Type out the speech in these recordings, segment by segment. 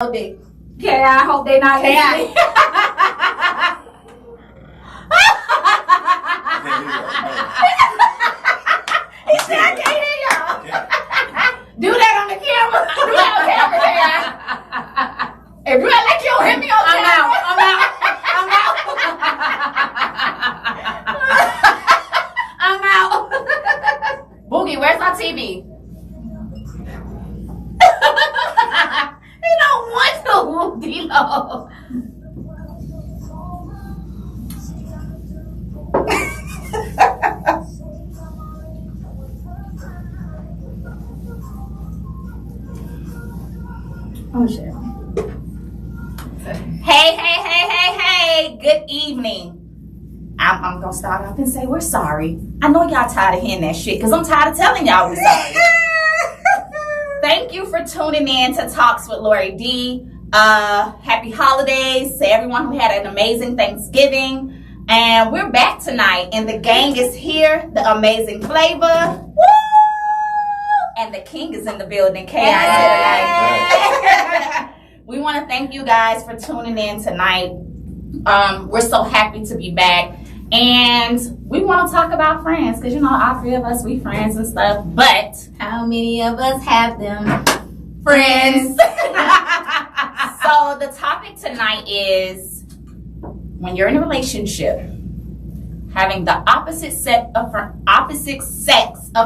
Okay, I hope they not listening. He said I can't hear y'all. Do that on the camera. Do that on camera, K.I. If you act like you don't hear me on camera, I'm out. Boogie, where's our TV? He don't want to, D-Lo. Oh shit. Hey. Good evening. I'm gonna start off and say we're sorry. I know y'all tired of hearing that shit because I'm tired of telling y'all we're sorry. Thank you for tuning in to Talks with Lori Dee. Happy holidays to everyone who had an amazing Thanksgiving. And we're back tonight, and the gang is here. The amazing Flava. Woo! And the king is in the building. K.I. We want to thank you guys for tuning in tonight. We're so happy to be back. And we want to talk about friends, because, you know, all three of us, we friends and stuff. But how many of us have them friends? So the topic tonight is, when you're in a relationship, having the opposite sex of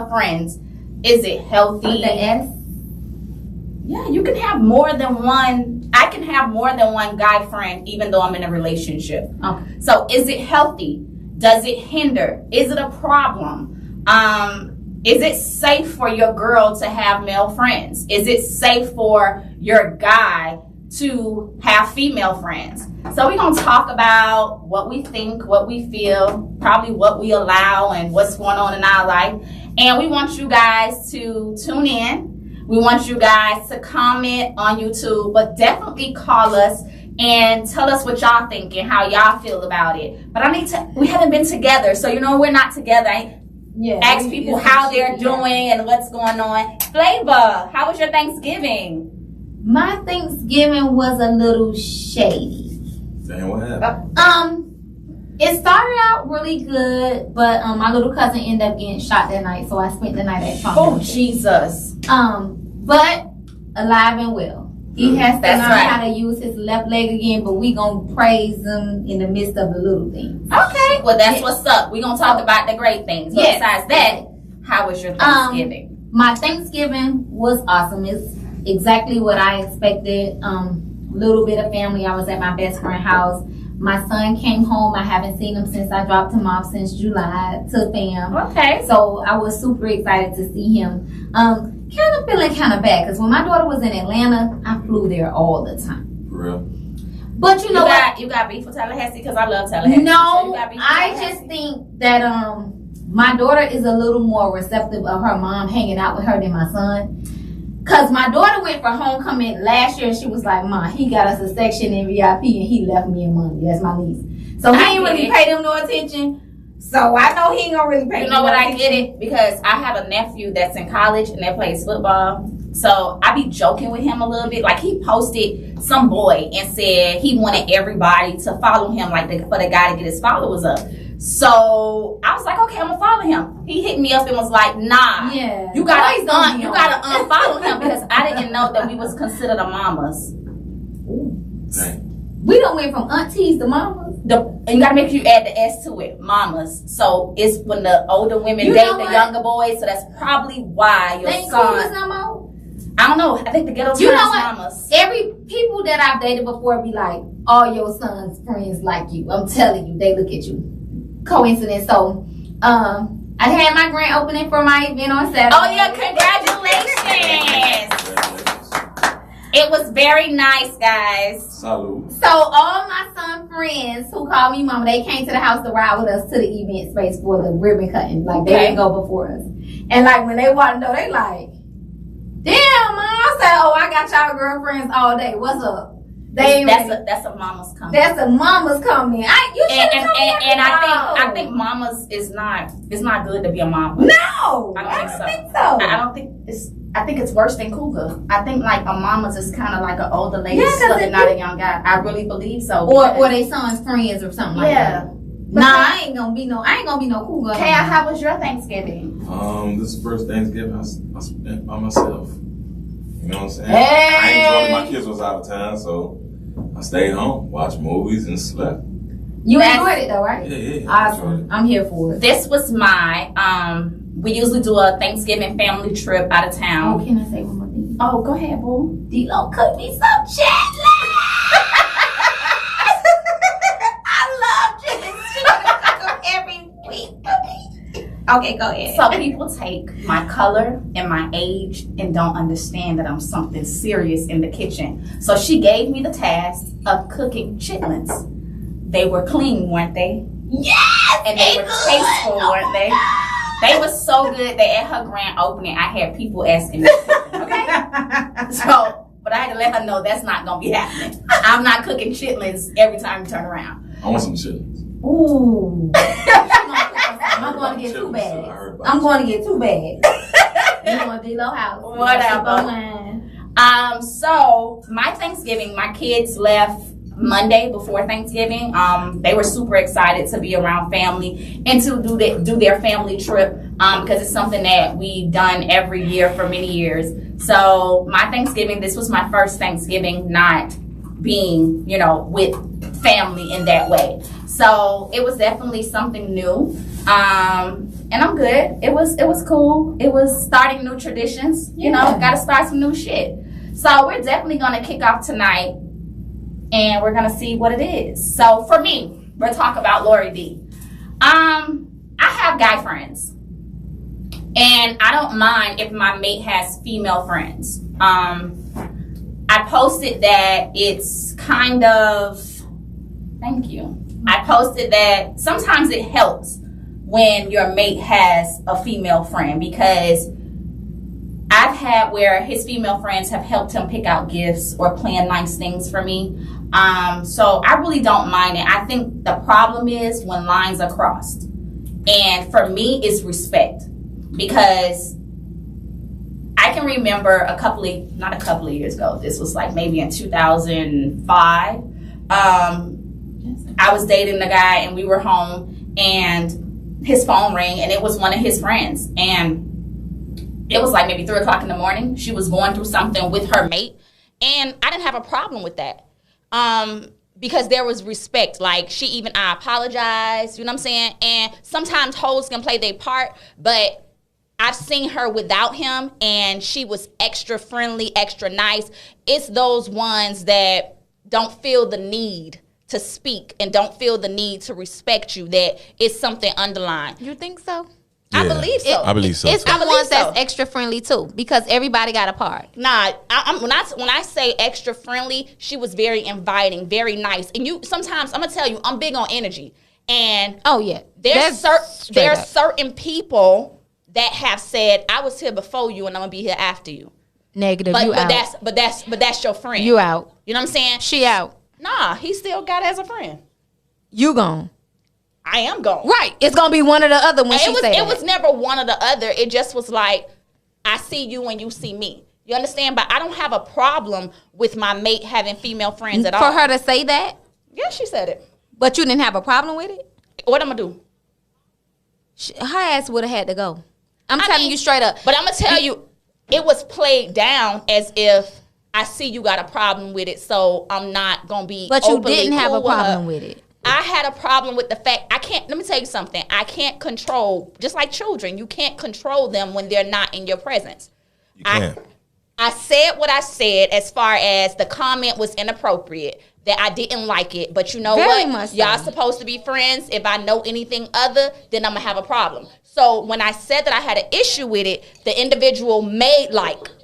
friends, is it healthy? With the S? Yeah, you can have more than one. I can have more than one guy friend, even though I'm in a relationship. Okay. So is it healthy? Does it hinder? Is it a problem? Is it safe for your girl to have male friends? Is it safe for your guy to have female friends? So we're going to talk about what we think, what we feel, probably what we allow, and what's going on in our life. And we want you guys to tune in. We want you guys to comment on YouTube, but definitely call us and tell us what y'all think and how y'all feel about it. But we haven't been together, so, you know, we're not together. Yeah. Ask people how they're doing and what's going on. Flava, how was your Thanksgiving? My Thanksgiving was a little shady. Damn, what happened? It started out really good, but my little cousin ended up getting shot that night, so I spent the night at Trump. Oh, Jesus. But alive and well. He has to learn how to use his left leg again, but we gonna praise him in the midst of the little things. Okay. Well, that's what's up. We're gonna talk about the great things. But besides that, how was your Thanksgiving? My Thanksgiving was awesome. It's exactly what I expected. Little bit of family. I was at my best friend's house. My son came home. I haven't seen him since I dropped him off since July to fam. Okay. So I was super excited to see him. Kind of feeling kind of bad because when my daughter was in Atlanta, I flew there all the time. For real? But you know what? You got beef with Tallahassee? Because I love Tallahassee. No, so I just think that my daughter is a little more receptive of her mom hanging out with her than my son. Because my daughter went for homecoming last year and she was like, "Ma, he got us a section in VIP and he left me and money." That's my niece. So he ain't really pay them no attention. So I know he ain't gonna really pay. You know what? I get it because I have a nephew that's in college and that plays football. So I be joking with him a little bit. Like he posted some boy and said he wanted everybody to follow him, like for the guy to get his followers up. So I was like, okay, I'm gonna follow him. He hit me up and was like, "Nah, you gotta unfollow him because I didn't know that we was considered a mamas." Dang. We done went from aunties to mamas. And you gotta make sure you add the S to it, mamas. So it's when the older women date the younger boys. So that's probably why your son. No more? I don't know. I think the ghetto terms mamas. Every people that I've dated before be like, all your son's friends like you. I'm telling you, they look at you. Coincidence. So, I had my grand opening for my event on Saturday. Oh yeah, congratulations! It was very nice, guys. Salud. So all my son friends who call me mama, they came to the house to ride with us to the event space for the ribbon cutting. Like they didn't go before us. And like when they walked in, they like, "Damn, Mom." I said, "Oh, I got y'all girlfriends all day. What's up?" That's a mama's coming. That's a mama's coming. I think mamas is not. It's not good to be a mama. No, I don't think so. I don't think it's. I think it's worse than cougar. I think like a mama's is kind of like an older lady, not a young guy. I really believe so. Or they son's friends or something like that. Nah, I ain't gonna be no cougar. Kay, how was your Thanksgiving? This is the first Thanksgiving I spent by myself. You know what I'm saying? Hey! I enjoyed it. My kids was out of town, so I stayed home, watched movies, and slept. You enjoyed it though, right? Yeah. Awesome. I'm here for it. This was my we usually do a Thanksgiving family trip out of town. Oh, can I say one more thing? Oh, go ahead, boo. D-Lo cooked me some chitlins. I love chitlins. She cook them every week. Okay, go ahead. So people take my color and my age and don't understand that I'm something serious in the kitchen. So she gave me the task of cooking chitlins. They were clean, weren't they? Yes! And they were tasteful, weren't they? They were so good that at her grand opening, I had people asking me, okay? So, but I had to let her know that's not going to be happening. I'm not cooking chitlins every time you turn around. I want some chitlins. Ooh. I'm going to get two bags. I'm going to get 2 bags. You want D-Lo house. Whatever. So, my Thanksgiving, my kids left Monday before Thanksgiving. They were super excited to be around family and to do their family trip because it's something that we've done every year for many years. So my Thanksgiving, this was my first Thanksgiving not being, with family in that way. So it was definitely something new. And I'm good. It was cool. It was starting new traditions. Got to start some new shit. So we're definitely going to kick off tonight. And we're going to see what it is. So for me, we'll talk about Lori Dee. I have guy friends. And I don't mind if my mate has female friends. I posted that it's kind of, thank you. I posted that sometimes it helps when your mate has a female friend because I've had where his female friends have helped him pick out gifts or plan nice things for me. So I really don't mind it. I think the problem is when lines are crossed. And for me, it's respect. Because I can remember not a couple of years ago, this was like maybe in 2005. I was dating a guy and we were home and his phone rang and it was one of his friends. And it was like maybe 3 o'clock in the morning. She was going through something with her mate. And I didn't have a problem with that. Because there was respect. Like, I apologized, you know what I'm saying? And sometimes hoes can play their part, but I've seen her without him, and she was extra friendly, extra nice. It's those ones that don't feel the need to speak and don't feel the need to respect you, that it's something underlying. You think so? Yeah, I believe so. I believe so. It's the ones that's extra friendly too, because everybody got a part. Nah, when I say extra friendly, she was very inviting, very nice. And sometimes I'm gonna tell you, I'm big on energy. And there's certain people that have said, I was here before you and I'm gonna be here after you. Negative. But you out. That's your friend. You out. You know what I'm saying? She out. Nah, he still got it as a friend. You gone. I am gone. Right. It's going to be one or the other when she said it was never one or the other. It just was like, I see you and you see me. You understand? But I don't have a problem with my mate having female friends at all. For her to say that? Yeah, she said it. But you didn't have a problem with it? What I'm going to do? Her ass would have had to go. I'm telling you straight up. But I'm going to tell you, it was played down as if I see you got a problem with it, so I'm not going to be But you didn't have a problem with it. I had a problem with the fact, let me tell you something. I can't control, just like children, you can't control them when they're not in your presence. You can't. I said what I said as far as the comment was inappropriate, that I didn't like it. But you know Very what? much so. Y'all supposed to be friends. If I know anything other, then I'm going to have a problem. So when I said that I had an issue with it, the individual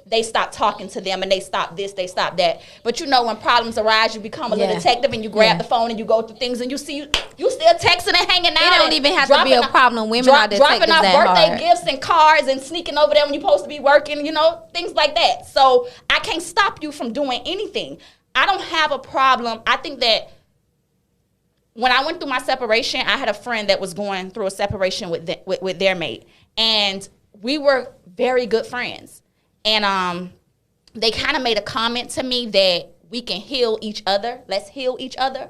they stopped talking to them and they stopped this, they stopped that. But when problems arise, you become a little detective and you grab the phone and you go through things and you see you still texting and hanging out. It don't even have to be a problem. Women are detectives dropping off that birthday hard. gifts and cards and sneaking over there when you're supposed to be working, things like that. So I can't stop you from doing anything. I don't have a problem. I think that when I went through my separation, I had a friend that was going through a separation with their mate. And we were very good friends. and they kind of made a comment to me that we can heal each other. Let's heal each other.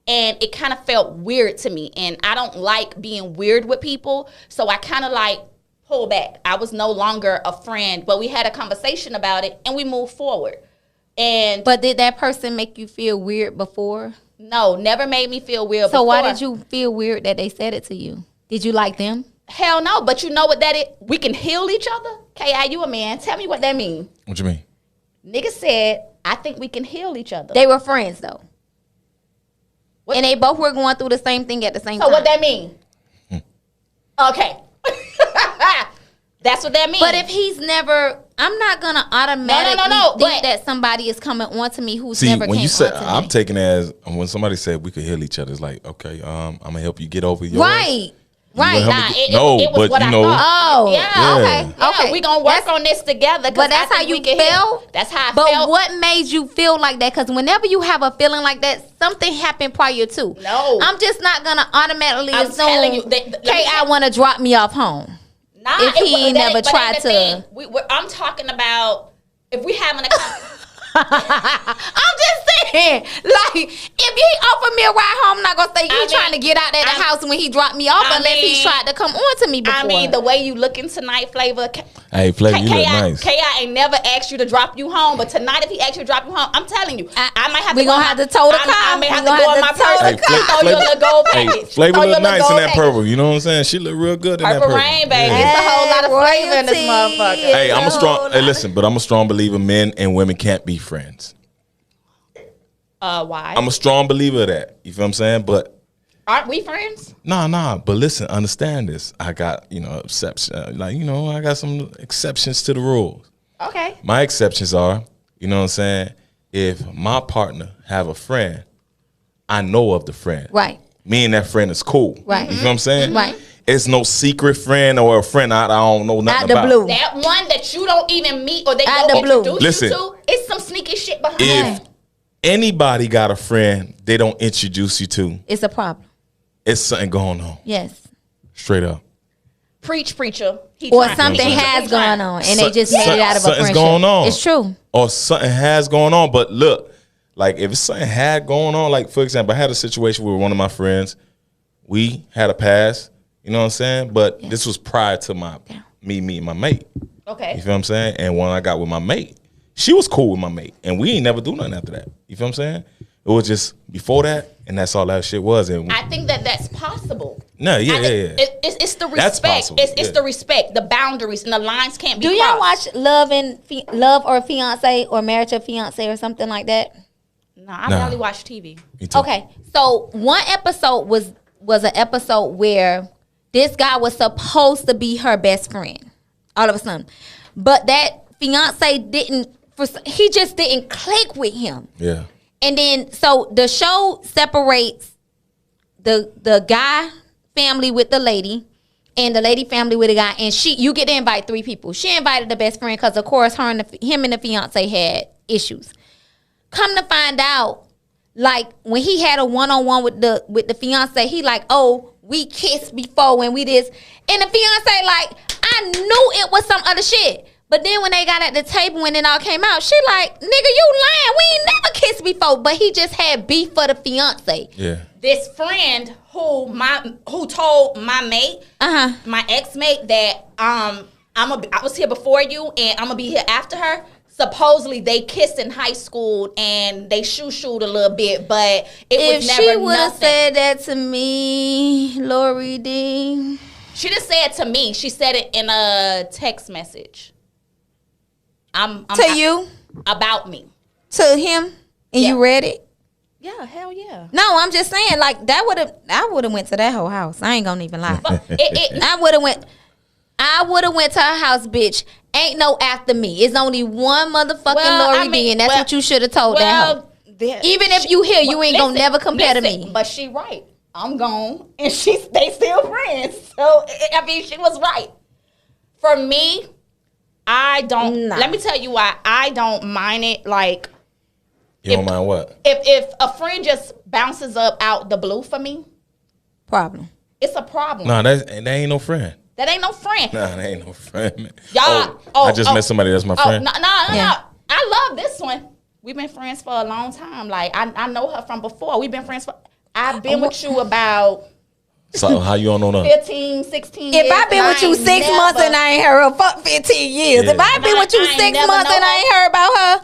And it kind of felt weird to me. And I don't like being weird with people. So I kind of like pulled back. I was no longer a friend. But we had a conversation about it and we moved forward. But did that person make you feel weird before? No, never made me feel weird before. So why did you feel weird that they said it to you? Did you like them? Hell no. But you know what that is? We can heal each other? K.I., you a man. Tell me what that means. What you mean? Nigga said, I think we can heal each other. They were friends, though. What? And they both were going through the same thing at the same time. So what that mean? Okay. That's what that means. But if he's never, I'm not going to automatically think that somebody is coming on to me who's never when came you said, on to I'm me. taking it as, when somebody said we could heal each other, it's like, okay, I'm going to help you get over yours. Right. Right. Nah, it was what I thought. Oh, yeah. Okay. Okay. We're going to work on this together. But that's how you felt? That's how I but felt. But what made you feel like that? Because whenever you have a feeling like that, something happened prior to. No. I'm just not going to automatically assume, telling you I want to drop me off home. Nah, if he ain't never tried to. I'm talking about if we having a I'm just saying, like, if he offered me a ride home, I'm not gonna say he's trying to get out of the house when he dropped me off unless he tried to come on to me before. I mean, the way you looking tonight, Flava. Hey, Flava, you look nice. K.I. ain't never asked you to drop you home, but tonight if he asked you to drop you home, I'm telling you, I might have to. We gonna have to tow the car. I may have to go in my purse and throw you a little gold package. Hey, Flava look nice in that purple. You know what I'm saying? She look real good in that purple. Purple rain, baby. It's a whole lot of flavor in this motherfucker. Hey, I'm a strong. Hey, listen, but I'm a strong believer men and women can't be friends. Why? I'm a strong believer of that. You feel what I'm saying? But aren't we friends? Nah. But listen, understand this. I got, exception. I got some exceptions to the rules. Okay. My exceptions are, you know what I'm saying? If my partner have a friend, I know of the friend. Right. Me and that friend is cool. Right. You feel what I'm saying? Right. It's no secret friend or a friend I don't know nothing about. Out the blue. That one that you don't even meet or they Out don't the blue. introduce Listen, you to, it's some sneaky shit behind If it. anybody got a friend they don't introduce you to, It's a problem. it's something going on. Yes. Straight up. Preach, preacher. Or something has gone on and they just made it out of a something's friendship. going on. It's true. Or something has going on. But look, like if something had going on, like for example, I had a situation with one of my friends. We had a pass, you know what I'm saying? But this was prior to me meeting my mate. Okay. You feel what I'm saying? And when I got with my mate, she was cool with my mate. And we ain't never do nothing after that. You feel what I'm saying? It was just before that, and that's all that shit was. And I think that's possible. No, yeah. It's the respect. That's possible, It's the respect, the boundaries, and the lines can't be Do y'all crossed. watch Love or Fiance or Marriage or Fiance or something like that? No, I barely watch TV. Me too. Okay, so one episode was an episode where this guy was supposed to be her best friend all of a sudden, but that fiance he just didn't click with him. Yeah. And then so the show separates the guy family with the lady and the lady family with the guy, and you get to invite 3 people. She invited the best friend because of course him and the fiance had issues. Come to find out, like when he had a one-on-one with the fiance, he like, oh, we kissed before when we this, and the fiance like, I knew it was some other shit. But then when they got at the table when it all came out, she like, nigga, you lying. We ain't never kissed before. But he just had beef for the fiance. Yeah. This friend who told my mate, my ex-mate, that I was here before you and I'm gonna be here after her. Supposedly they kissed in high school and they shoo-shooed a little bit, but it was never nothing. If she would have said that to me, Lori Dee. She just said it to me. She said it in a text message. To you? About me. To him? And you read it? Yeah, hell yeah. No, I'm just saying, like, I would have went to that whole house. I ain't gonna even lie. I would have went to her house, bitch. Ain't no after me. It's only one motherfucking Lori Dee, and that's what you should have told that hoe. Even if you here, you ain't gonna never compare to me. But she right. I'm gone, and they still friends. So I mean, she was right. For me, I don't. Let me tell you why I don't mind it. Like, you don't mind what? If a friend just bounces up out the blue for me, problem. It's a problem. No, that ain't no friend. That ain't no friend. Nah, that ain't no friend, man. Y'all, I just met somebody that's my friend. No. I love this one. We've been friends for a long time. Like, I know her from before. We've been friends for, I've been with you about So how you don't know nothing? 15, 16 years. If I've been with you 6 months and I ain't heard her, fuck 15 years. Yeah. If I've been with you 6 months and I ain't heard about her,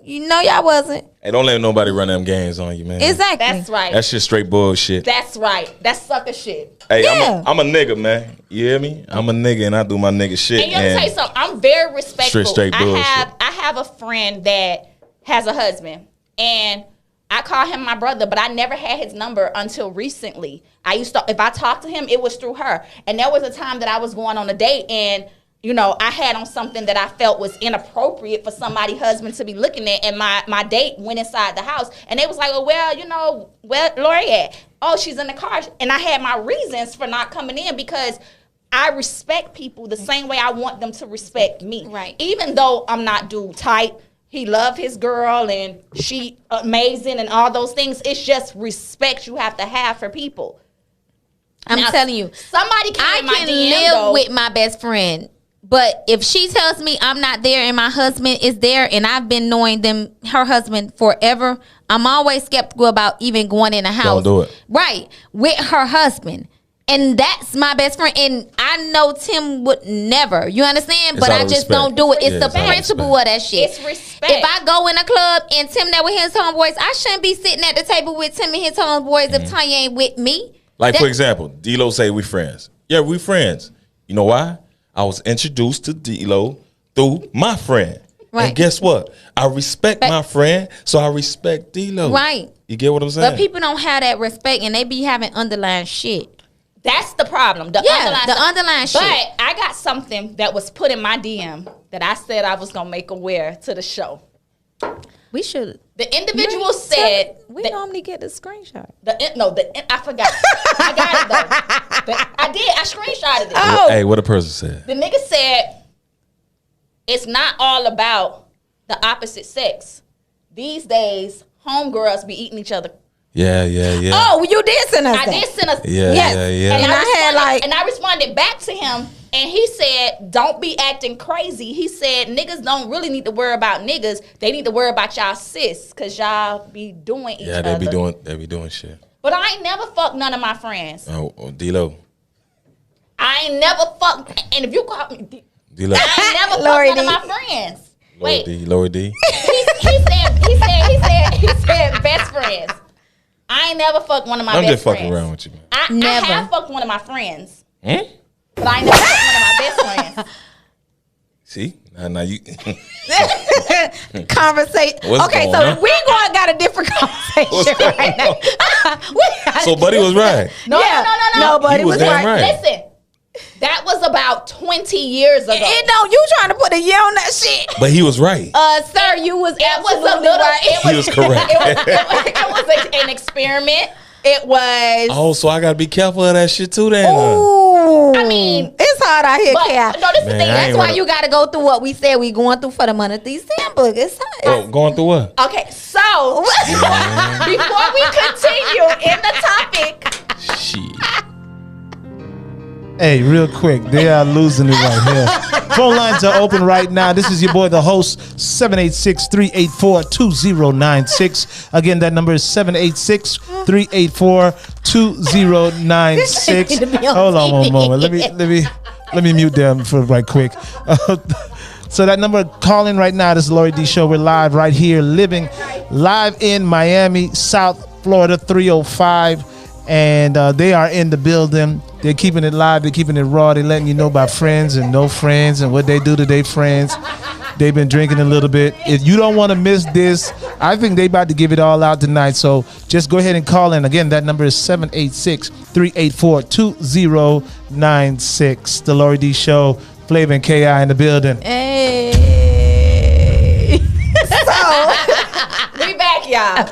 you know y'all wasn't. Hey, don't let nobody run them games on you, man. Exactly. That's right. That shit straight bullshit. That's right. That's sucker shit. Hey, Yeah. I'm a nigga, man. You hear me? I'm a nigga and I do my nigga shit. And you know, tell you something. I'm very respectful. Straight bullshit. I have a friend that has a husband, and I call him my brother, but I never had his number until recently. If I talked to him, it was through her. And there was a time that I was going on a date, and you know, I had on something that I felt was inappropriate for somebody's husband to be looking at, and my date went inside the house, and they was like, oh, well, you know, where Lori at? Oh, she's in the car. And I had my reasons for not coming in because I respect people the same way I want them to respect me. Right. Even though I'm not dude type, he loved his girl and she amazing and all those things. It's just respect you have to have for people. I'm Now, telling you, somebody came I in my can DM, live though. with my best friend, but if she tells me I'm not there and my husband is there, and I've been knowing her husband forever, I'm always skeptical about even going in the house. Don't do it. Right, with her husband. And that's my best friend. And I know Tim would never. You understand? It's But out I of just respect. don't do it. It's Yeah, the it's out of principle respect. of that shit. It's respect. If I go in a club and Tim there with his homeboys, I shouldn't be sitting at the table with Tim and his homeboys if Tanya ain't with me. Like, That- for example, D-Lo say we friends. Yeah, we friends. You know why? I was introduced to D-Lo through my friend. Right. And guess what? I respect my friend, so I respect D-Lo. Right. You get what I'm saying? But people don't have that respect, and they be having underlying shit. That's the problem. The underlying shit. But I got something that was put in my DM that I said I was going to make aware to the show. We should. The individual said... We that- normally get the screenshot. I forgot. I got it though. I did. I screenshotted it. Oh. Hey, what a person said. The nigga said, it's not all about the opposite sex. These days, homegirls be eating each other. Yeah. Oh, you did send us I that. did send us. Yeah, yeah. And And I responded back to him, and he said, "Don't be acting crazy." He said, "Niggas don't really need to worry about niggas. They need to worry about y'all sis, cause y'all be doing each other." Yeah, they be doing shit. But I ain't never fucked none of my friends. Oh, D-Lo. I ain't never fucked. And if you call me, D-Lo. I ain't never Lori fucked none Dee. of my friends. Lori Wait, D. Lori D. he said best friends. I ain't never fucked one of my I'm best just friends. fucking around with you, man. I Never. have fucked one of my friends, Hmm? but I ain't never fucked one of my best friends. See? Now you. Conversation. What's Okay, going so on? we going got a different conversation What's going right now. So Buddy was right. No. No, buddy He was was damn right. right. Listen, that was about 20 years ago. It don't. You trying to put a year on that shit? But he was right. Sir, you was It was a absolutely little. right. He was correct. It was an experiment. It was. Oh, so I gotta be careful of that shit too, then. Ooh. I mean, it's hard out here, but Kat. no, this is the Man, thing. I That's ain't why Why wanna- you got to go through what we said we going through for the month of December? It's hard. Oh, going through what? Okay, so before we continue in the topic, Shit. Hey, real quick, they are losing it right here. Phone lines are open right now. This is your boy, the host, 786-384-2096. Again, that number is 786-384-2096. Hold on one moment. Let me mute them for right quick. So that number, call in right now. This is Lori Dee Show. We're live right here, living live in Miami, South Florida 305. And they are in the building. They're keeping it live. They're keeping it raw. They're letting you know about friends and no friends and what they do to their friends. They've been drinking a little bit. If you don't want to miss this, I think they about to give it all out tonight. So just go ahead and call in. Again, that number is 786-384-2096. The Lori Dee Show. Flava and KI in the building. Hey. we back, y'all.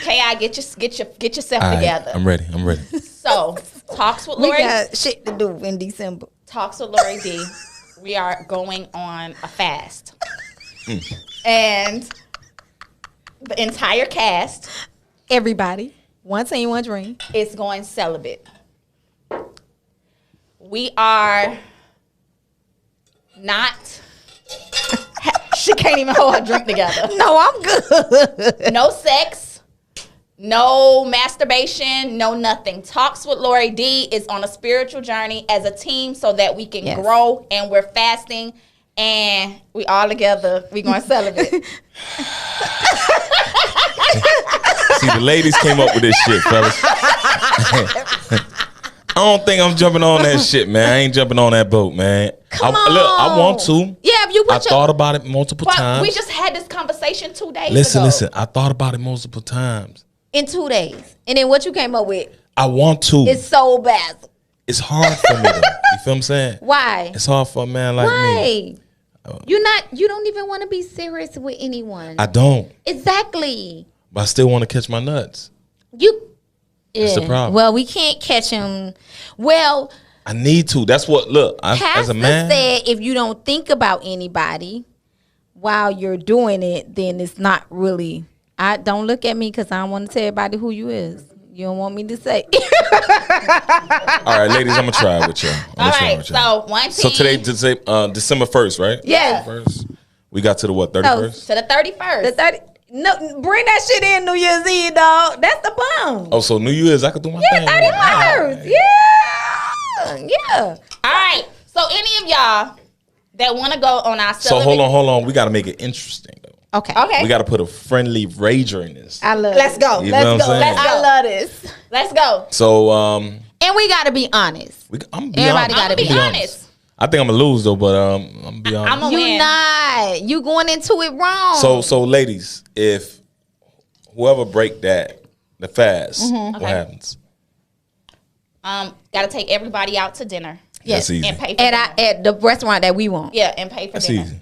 Ki, get yourself All right, together. I'm ready. So, talks with We Lori. got shit to do in December. Talks with Lori D. We are going on a fast, and the entire cast Everybody. One team, one dream. is going celibate. we are not. She can't even hold her drink together. No, I'm good. No sex, no masturbation, no nothing. Talks with Lori Dee is on a spiritual journey as a team so that we can grow, and we're fasting, and we all together. We going celibate. See, the ladies came up with this shit, fellas. I don't think I'm jumping on that shit, man. I ain't jumping on that boat, man. Come on. Look, I want to. Yeah, if you I thought about it multiple times. We just had this conversation 2 days Listen, ago. I thought about it multiple times. in 2 days. And then what you came up with? I want to. It's so bad. It's hard for me, though. You feel what I'm saying? Why? It's hard for a man like me. Why? You don't even want to be serious with anyone. I don't. Exactly. But I still want to catch my nuts. That's the problem. Well, we can't catch him. Well, I need to. That's what, look, as Pastor a man. said if you don't think about anybody while you're doing it, then it's not really. I don't look at me because I don't want to tell everybody who you is. You don't want me to say. All right, ladies, I'm going to try it with y'all. All right, so one team. So today, December 1st, right? Yes. 1st. We got to the what, 31st? To the 31st. The 30. No, bring that shit in New Year's Eve, dog. That's the bomb. Oh, so New Year's, I could do my thing. 31st. Yeah. All right. So any of y'all that want to go on our So hold on. We got to make it interesting, though. Okay. Okay. We got to put a friendly rager in this. I love Let's it. go. You know Let's what I'm go. saying? Let's go. I love this. Let's go. So, And we got to be honest. I'm be Everybody honest. gotta be I'm honest. I think I'm going to lose, though, but I'm going to be honest. I'm gonna You win. not. You going into it wrong. So ladies, if whoever break the fast, Mm-hmm. what Okay. happens? Got to take everybody out to dinner. Yes. That's easy. And pay for at dinner. at the restaurant that we want. Yeah, and pay for That's dinner. easy.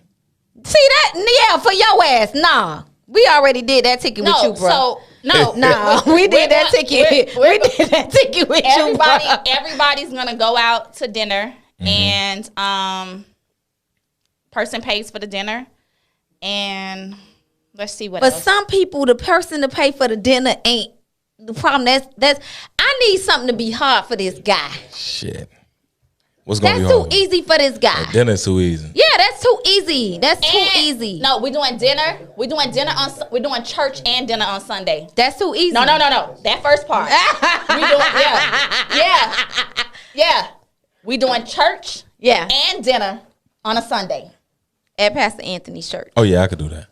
See that? Yeah, for your ass. Nah. We already did that ticket with you, No, bro. so no, Nah, we did that ticket. We did that ticket with you, bro. Everybody's gonna go out to dinner, Mm-hmm. and person pays for the dinner, and let's see what But else. some people, the person to pay for the dinner ain't the problem. That's I need something to be hard for this guy. Shit. What's going to That's be too hard? easy for this guy. Dinner's too easy. Yeah, that's too easy. That's too And- easy. No, we're doing dinner. We're doing church and dinner on Sunday. That's too easy. No. That first part. We doing yeah. We doing church Yeah, and dinner on a Sunday. at Pastor Anthony's church. Oh, yeah, I could do that.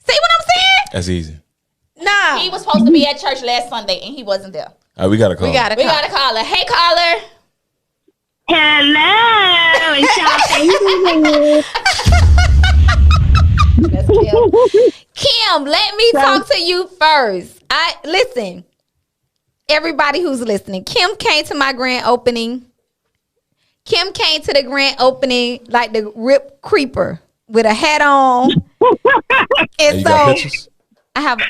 See what I'm saying? That's easy. Nah. He was supposed to be at church last Sunday and he wasn't there. All right, we got to call. We got to We got to call her. Hey, caller. Hello, it's y'all That's Kim. Kim, let me talk to you first. Listen, everybody who's listening, Kim came to my grand opening. Kim came to the grand opening like the Rip Creeper with a hat on. Hey, And you got so pictures? I have,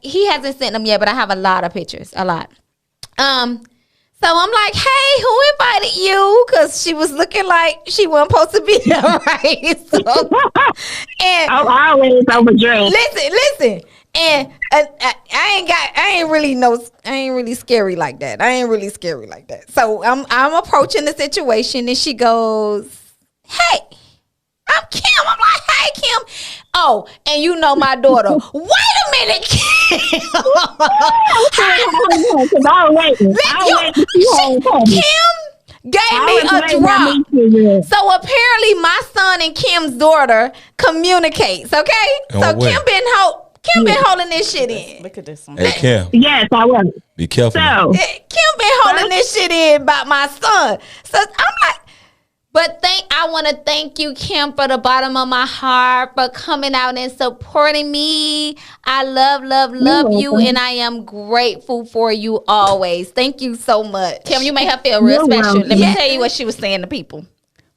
he hasn't sent them yet, but I have a lot of pictures, a lot. So I'm like, hey, who invited you? Because she was looking like she wasn't supposed to be there, right? So, and I'm always overdressed. listen. And I ain't really scary like that. I ain't really scary like that. So I'm approaching the situation, and she goes, hey, I'm Kim. I'm like, hey, Kim. Oh, and you know my daughter. Wait a minute, Kim. Because I was waiting. Kim gave me a drop. So apparently my son and Kim's daughter communicates, okay? In So what way? Kim been holding this shit in. Look at this one. Hey, Kim, Yes, I was. be careful. So, Kim been holding this shit in about my son. So I'm like, but I want to thank you, Kim, for the bottom of my heart for coming out and supporting me. I love you, and I am grateful for you always. Thank you so much. Kim, you made her feel real You're special. welcome. Let me Yeah. tell you what she was saying to people.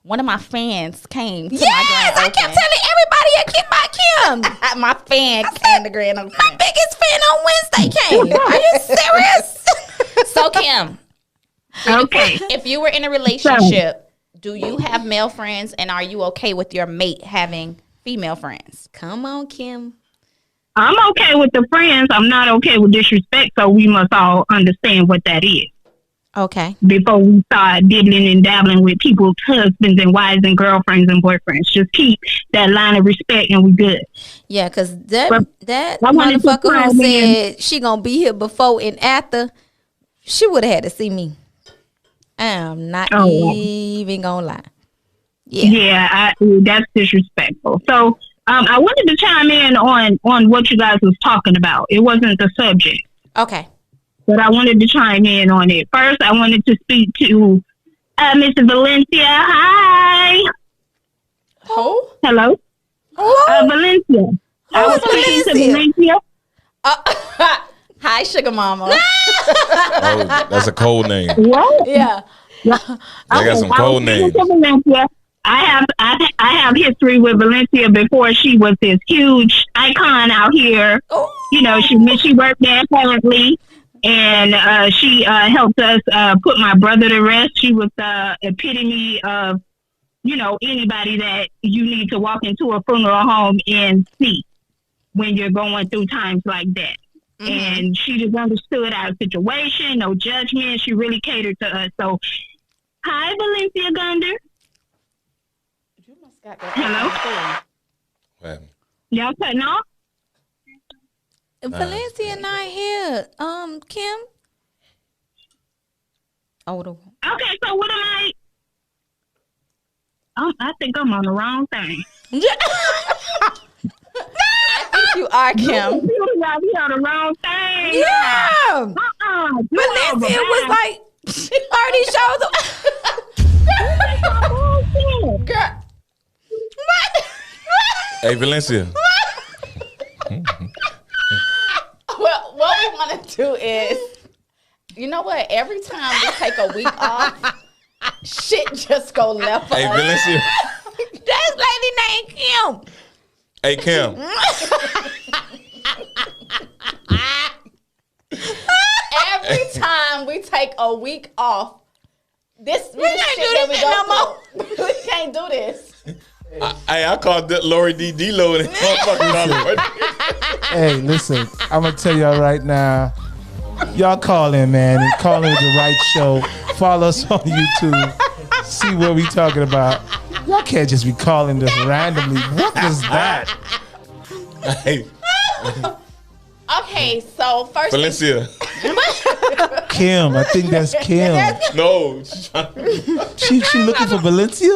One of my fans came to my Yes, grand I kept opening. telling everybody about Kim. My fan came to grand opening. My biggest fan on Wednesday came. Are you serious? So, Kim, okay. if you were in a relationship, do you have male friends, and are you okay with your mate having female friends? Come on, Kim. I'm okay with the friends. I'm not okay with disrespect, so we must all understand what that is. Okay. before we start dibbling and dabbling with people's husbands and wives and girlfriends and boyfriends. Just keep that line of respect and we good. Yeah, because that I wanted to motherfucker who chime in. said she gonna be here before and after, she would have had to see me. I'm not even gonna lie. Yeah, that's disrespectful. So I wanted to chime in on what you guys was talking about. It wasn't the subject. Okay. But I wanted to chime in on it. First, I wanted to speak to Mr. Valencia. Hi. Who? Hello. Valencia. I was speaking to Valencia. Hi, Sugar Mama. Oh, that's a code name. What? Yeah. They got some code names. I have history with Valencia before she was this huge icon out here. Oh. You know, she worked there apparently, and she helped us put my brother to rest. She was the epitome of, you know, anybody that you need to walk into a funeral home and see when you're going through times like that. Mm-hmm. And she just understood our situation, no judgment. She really catered to us. So, hi, Valencia Gunder. Hello? What? Y'all cutting off? Valencia not here. Kim. Okay, so what am I? I think I'm on the wrong thing. I think you are, Kim. Y'all be on the wrong thing. Yeah. Valencia was like, she already showed them. Girl. What? Hey, Valencia. Well, what we want to do is, you know what? Every time we take a week off, shit just go left. Hey, Valencia. This lady named Kim. Hey, Kim. Every time we take a week off, this can't do shit this that no we go through. We can't do this. I called Lori Dee D-Lo and Hey, listen, I'm gonna tell y'all right now. Y'all call in, man, and call in with the right show. Follow us on YouTube. See what we talking about. Y'all can't just be calling this randomly. What is that? Hey, Okay, so first, Valencia. Kim, I think that's Kim. No. She looking for Valencia?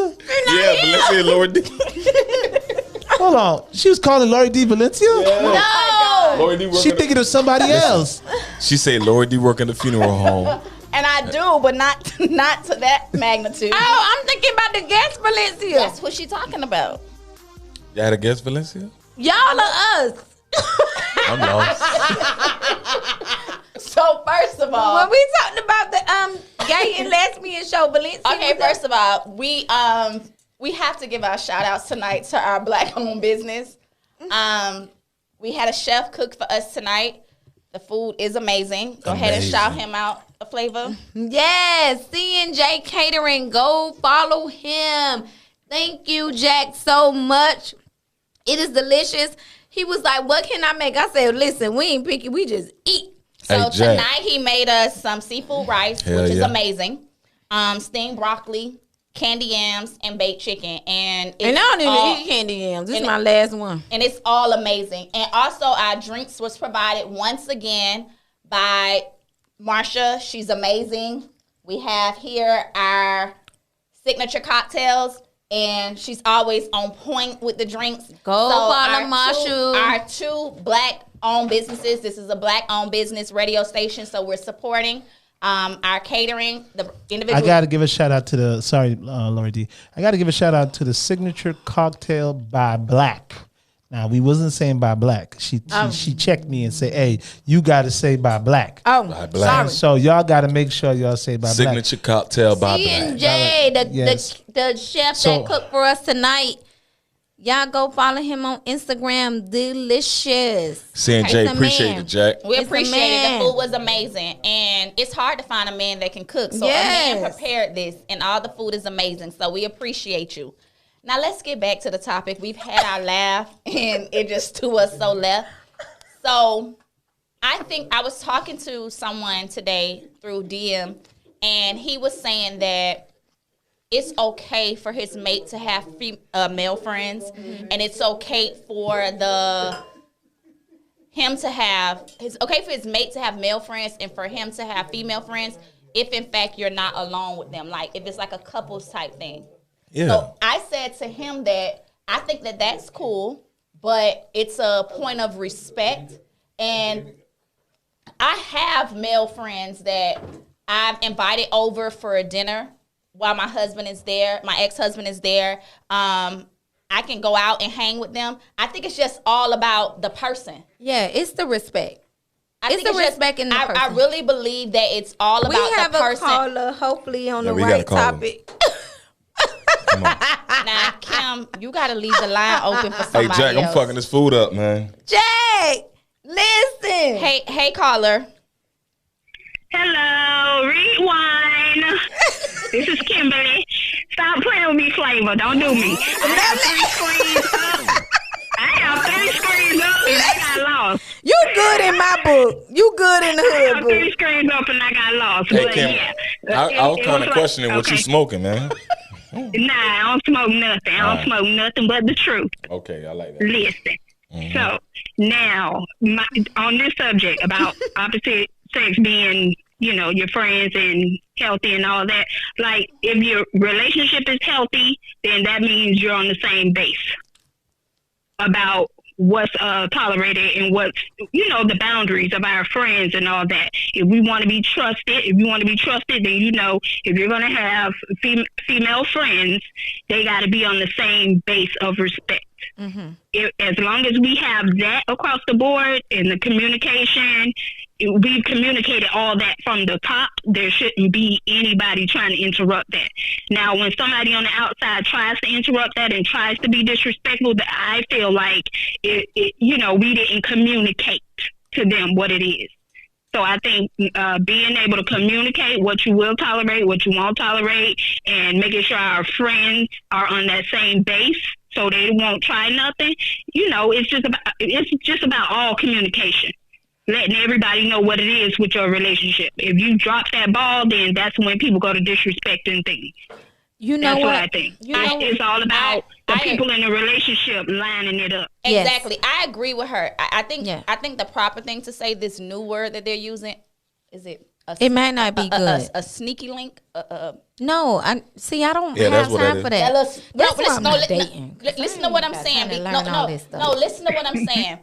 Yeah, Valencia and Lori Dee. Hold on. She was calling Lori Dee Valencia? No. Lori Dee She thinking of somebody else. She said Lori Dee work in the funeral home. and I do, but not to that magnitude. Oh, I'm thinking about the guest Valencia. That's what she talking about. You had a guess, Valencia? Y'all are us. I'm lost. So first of all, When we talking about the gay and lesbian show, Valencia. okay, first of all, we have to give our shout outs tonight to our Black owned business. We had a chef cook for us tonight. The food is amazing. Go ahead and shout him out, a Flava. Yes, C&J Catering. Go follow him. Thank you, Jack, so much. It is delicious. He was like, what can I make? I said, listen, we ain't picky. We just eat. So Hey, Jack. tonight he made us some seafood rice, Hell which is yeah. amazing. Steamed broccoli, candy yams, and baked chicken. And it's And I don't even all- eat candy yams. This is and my last one. And it's all amazing. And also our drinks was provided once again by Marsha. She's amazing. We have here our signature cocktails. And she's always on point with the drinks. Go follow Marsha. Our two Black-owned businesses. This is a Black-owned business radio station, so we're supporting our catering. The individual. I got to give a shout out to Lori Dee. I got to give a shout out to the signature cocktail by Black. Now, we wasn't saying by Black. She checked me and said, hey, you got to say by Black. Oh, By Black. sorry. So y'all got to make sure y'all say by Signature cocktail by Black. C&J, Yes. the chef So- that cooked for us tonight. Y'all go follow him on Instagram. Delicious. C&J, He's a appreciate man. it, Jack. We It's a appreciate it. man. The food was amazing. And it's hard to find a man that can cook. So a Yes. man prepared this, and all the food is amazing. So we appreciate you. Now let's get back to the topic. We've had our laugh, and it just threw us so left. So I think I was talking to someone today through DM, and he was saying that it's okay for his mate to have male friends, and it's okay for it's okay for his mate to have male friends and for him to have female friends if in fact you're not alone with them, like if it's like a couples type thing. Yeah. So I said to him that I think that that's cool, but it's a point of respect, and I have male friends that I've invited over for a dinner while my husband is there, my ex-husband is there. I can go out and hang with them. I think it's just all about the person. Yeah, it's the respect. It's the respect in the person. I really believe that it's all about the person. We have a caller, hopefully on the right topic. Now, Kim, you got to leave the line open for somebody else. Hey, Jack, I'm fucking this food up, man. Jack, listen. Hey, caller. Hello, rewind. This is Kimberly. Stop playing with me, Flava. Don't do me. I have 3 screens up. I have 3 screens up and I got lost. You good in my book. You good in the hood I have book. 3 screens up and I got lost. Hey, But Kim, yeah. I was kind of questioning what you smoking, man. Nah, I don't smoke nothing. I don't smoke nothing but the truth. Okay, I like that. Listen. So now, on this subject about opposite sex being, your friends and healthy and all that, like if your relationship is healthy, then that means you're on the same base about what's tolerated and what's, the boundaries of our friends and all that. If we want to be trusted, then if you're going to have female friends, they got to be on the same base of respect. Mm-hmm. As long as we have that across the board in the communication, we've communicated all that from the top, there shouldn't be anybody trying to interrupt that. Now, when somebody on the outside tries to interrupt that and tries to be disrespectful, I feel like we didn't communicate to them what it is. So I think being able to communicate what you will tolerate, what you won't tolerate, and making sure our friends are on that same base so they won't try nothing, it's just about all communication. Letting everybody know what it is with your relationship. If you drop that ball, then that's when people go to disrespecting things. That's what I think. It's all about the people in the relationship lining it up. Exactly. Yes. I agree with her. I think the proper thing to say, this new word that they're using, is it? It might not be good. A sneaky link. No, I don't have time for that. Listen to what I'm saying. No, listen to what I'm saying.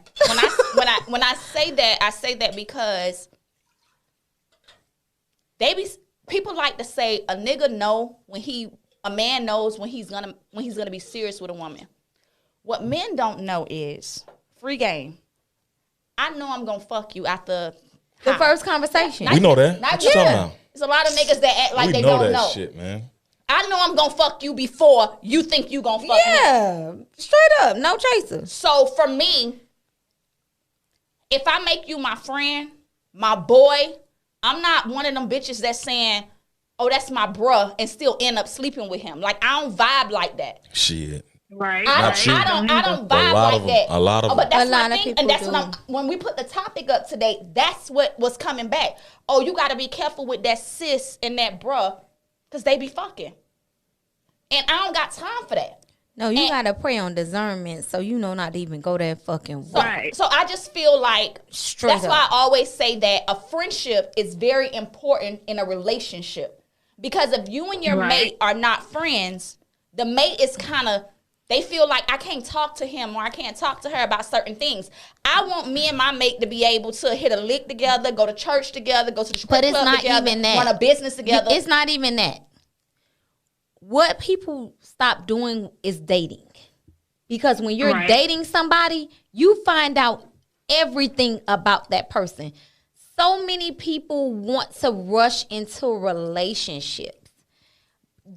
When I say that, I say that because people like to say a nigga know a man knows when he's gonna be serious with a woman. What men don't know is free game. I know I'm gonna fuck you after the first conversation. We know that. What you talking about? There's a lot of niggas that act like they don't know. Shit, man. I know I'm gonna fuck you before you think you gonna fuck me. Yeah, straight up, no chaser. So for me, if I make you my friend, my boy, I'm not one of them bitches that's saying, oh, that's my bruh, and still end up sleeping with him. Like, I don't vibe like that. Shit. Right. I don't vibe like that. A lot of them. But that's my thing, and that's when we put the topic up today, that's what was coming back. Oh, you got to be careful with that sis and that bruh, because they be fucking. And I don't got time for that. No, you got to pray on discernment, so you know not to even go that fucking way. Right. So I just feel like that's why I always say that a friendship is very important in a relationship. Because if you and your mate are not friends, the mate is kind of, they feel like I can't talk to him or I can't talk to her about certain things. I want me and my mate to be able to hit a lick together, go to church together, go to the strip club together, run a business together. It's not even that. What people stop doing is dating. Because when you're dating somebody, you find out everything about that person. So many people want to rush into relationships.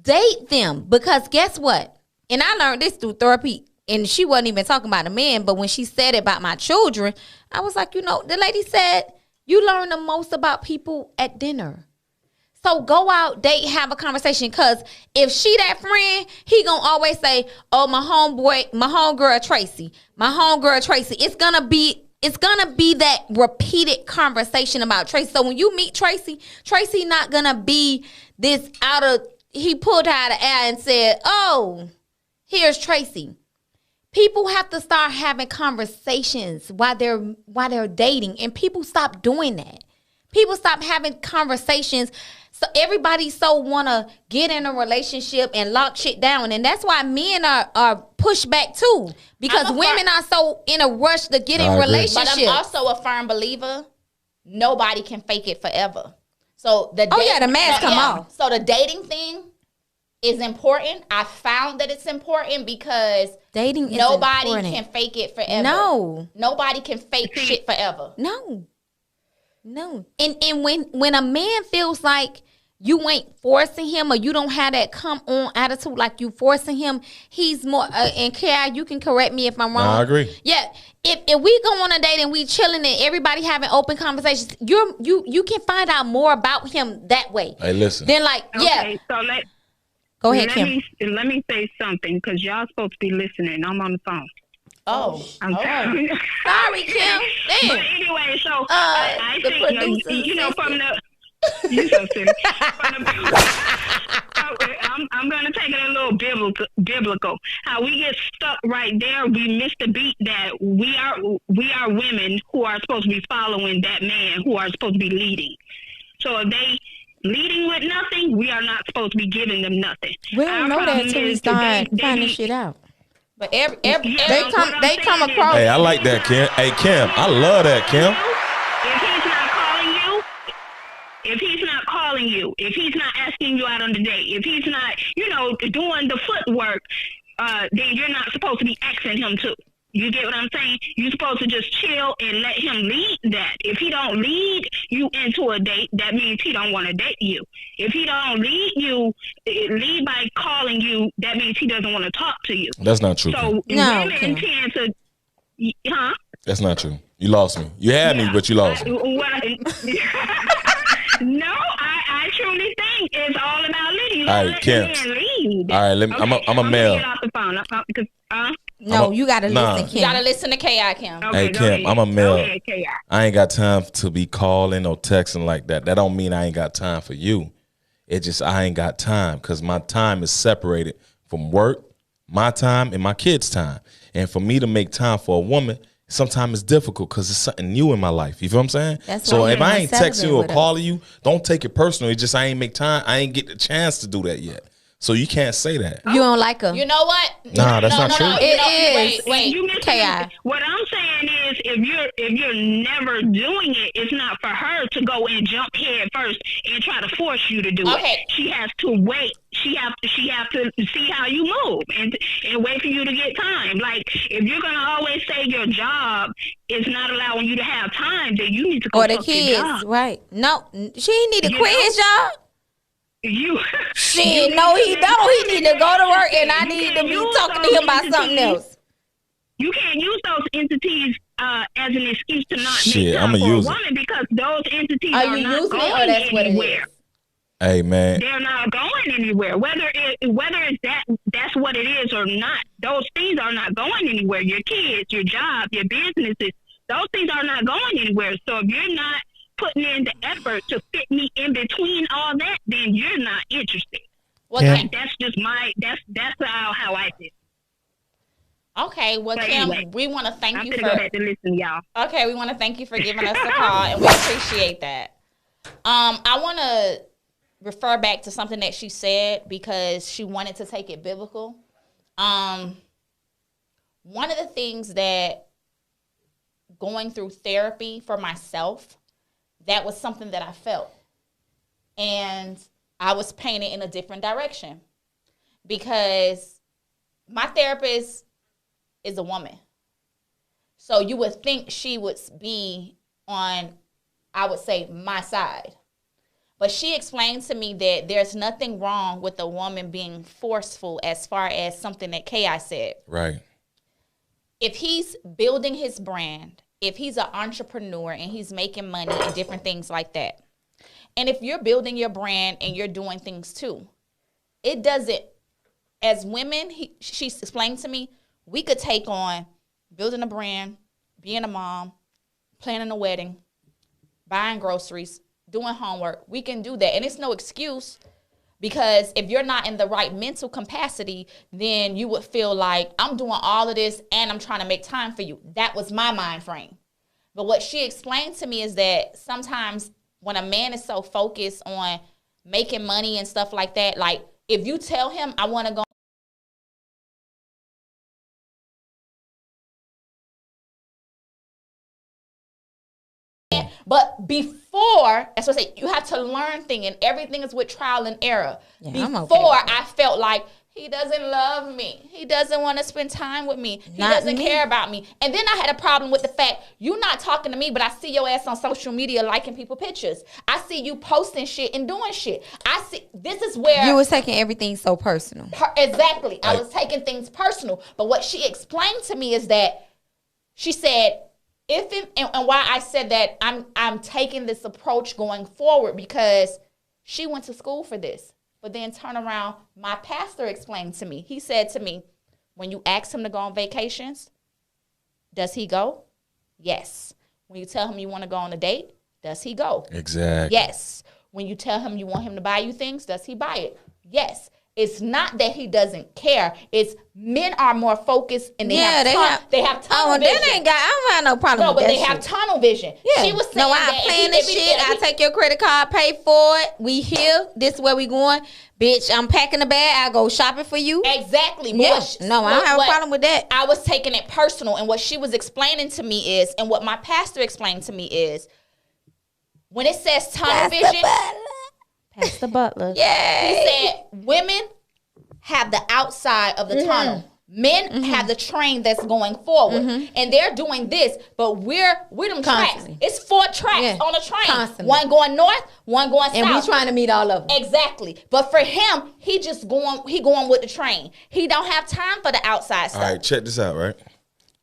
Date them, because guess what? And I learned this through therapy. And she wasn't even talking about a man, but when she said it about my children, I was like, the lady said, you learn the most about people at dinner. So go out, date, have a conversation. Because if she that friend, he going to always say, oh, my homegirl Tracy. It's going to be it's gonna be that repeated conversation about Tracy. So when you meet Tracy not gonna be this he pulled her out of air and said, "Oh, here's Tracy." People have to start having conversations while they're dating, and people stop doing that. People stop having conversations. So everybody want to get in a relationship and lock shit down, and that's why men are pushed back too, because women are so in a rush to get in relationships. But I'm also a firm believer. Nobody can fake it forever. So the mask come off. So the dating thing is important. I found that it's important because dating is nobody important. can fake it forever. No, nobody can fake shit forever. No. And when a man feels like you ain't forcing him, or you don't have that come on attitude like you forcing him, he's more. And Kay, you can correct me if I'm wrong. No, I agree. Yeah, if we go on a date and we chilling and everybody having open conversations, you can find out more about him that way. Hey, listen. Then Okay, so go ahead, Kim. Let me say something, because y'all supposed to be listening. I'm on the phone. I'm sorry. Sorry, Kim. Damn. But anyway, so I think you know from the you so silly. I'm gonna take it a little biblical. How we get stuck right there, we miss the beat that we are women who are supposed to be following that man, who are supposed to be leading. So if they leading with nothing, we are not supposed to be giving them nothing. We don't know that until we start finding shit out. But they come across. Hey, I like that, Kim. Hey, Kim, I love that, Kim. If he's not calling you, if he's not asking you out on the date, if he's not, doing the footwork, then you're not supposed to be asking him to. You get what I'm saying? You're supposed to just chill and let him lead that. If he don't lead you into a date, that means he don't want to date you. If he don't lead by calling you, that means he doesn't want to talk to you. That's not true. So women tend to, That's not true. You lost me. You had me, but you lost me. No, I truly think it's all about leading. All right, Kim. Lead. All right, I'm a male. Get off the phone. No, you gotta listen, Kim. You gotta listen to K.I. Kim. Okay, Hey, Kim, I'm a male. Ahead, K.I. I ain't got time to be calling or texting like that. That don't mean I ain't got time for you. It just I ain't got time, because my time is separated from work, my time, and my kids' time. And for me to make time for a woman, sometimes it's difficult because it's something new in my life. You feel what I'm saying? That's so why if I ain't texting you or with us. calling you, don't take it personal. It's just I ain't make time. I ain't get the chance to do that yet. So you can't say that. You don't like her. You know what? Nah, that's not true. It is. Wait. You K.I. What I'm saying is, if you're never doing it, it's not for her to go and jump head first and try to force you to do it. She has to wait. She have to see how you move and wait for you to get time. Like, if you're gonna always say your job is not allowing you to have time, then you need to go Or the fuck your kids, job. right? No, she need to quit his job. Shit, no, he don't. He need to go to work, and I need to be talking to him about something else. You can't use those entities as an excuse to not Shit, make time I'ma for use a it. woman, because those entities Are are you not using it, or going that's what it anywhere. is? Hey, man. They're not going anywhere. Whether it's that's what it is or not, those things are not going anywhere. Your kids, your job, your businesses, those things are not going anywhere. So if you're not putting in the effort to fit me in between all that, then you're not interested. Well, Yeah. That's just that's how I feel. Okay, well, But Kim, anyway, we want to thank I'm you gonna for. go back to listen, y'all. Okay, we want to thank you for giving us a call, and we appreciate that. I want to refer back to something that she said, because she wanted to take it biblical. One of the things that going through therapy for myself, that was something that I felt. And I was painted in a different direction, because my therapist is a woman. So you would think she would be on, I would say, my side. But she explained to me that there's nothing wrong with a woman being forceful, as far as something that K.I. said. Right. If he's building his brand, if he's an entrepreneur and he's making money and different things like that, and if you're building your brand and you're doing things too, it doesn't, as women, she explained to me, we could take on building a brand, being a mom, planning a wedding, buying groceries, doing homework. We can do that. And it's no excuse, because if you're not in the right mental capacity, then you would feel like, I'm doing all of this and I'm trying to make time for you. That was my mind frame. But what she explained to me is that sometimes when a man is so focused on making money and stuff like that, like if you tell him, I want to go, but before, that's what I say, you have to learn things, and everything is with trial and error. Yeah, before, I felt like he doesn't love me. He doesn't want to spend time with me. He doesn't care about me. And then I had a problem with the fact, you're not talking to me, but I see your ass on social media liking people pictures. I see you posting shit and doing shit. I see, this is where You was taking everything so personal. Exactly. I was taking things personal. But what she explained to me is that she said, and why I said that I'm taking this approach going forward, because she went to school for this. But then turn around, my pastor explained to me. He said to me, when you ask him to go on vacations, does he go? Yes. When you tell him you want to go on a date, does he go? Exactly. Yes. When you tell him you want him to buy you things, does he buy it? Yes. It's not that he doesn't care. It's men are more focused, and they have tunnel vision. I don't have no problem with that. No, but they have tunnel vision. Yeah. She was saying I plan this shit. I take your credit card, pay for it. We here. This is where we going. Bitch, I'm packing the bag. I go shopping for you. Exactly. Yeah. I don't have a problem with that. I was taking it personal, and what she was explaining to me is, and what my pastor explained to me is, when it says tunnel vision, Pastor Butler. Yeah. He said women have the outside of the tunnel. Men have the train that's going forward. And they're doing this, but we're them tracks. It's 4 tracks on a train. Constantly. One going north, one going south. And we trying to meet all of them. Exactly. But for him, he going with the train. He don't have time for the outside stuff. All right, check this out, right?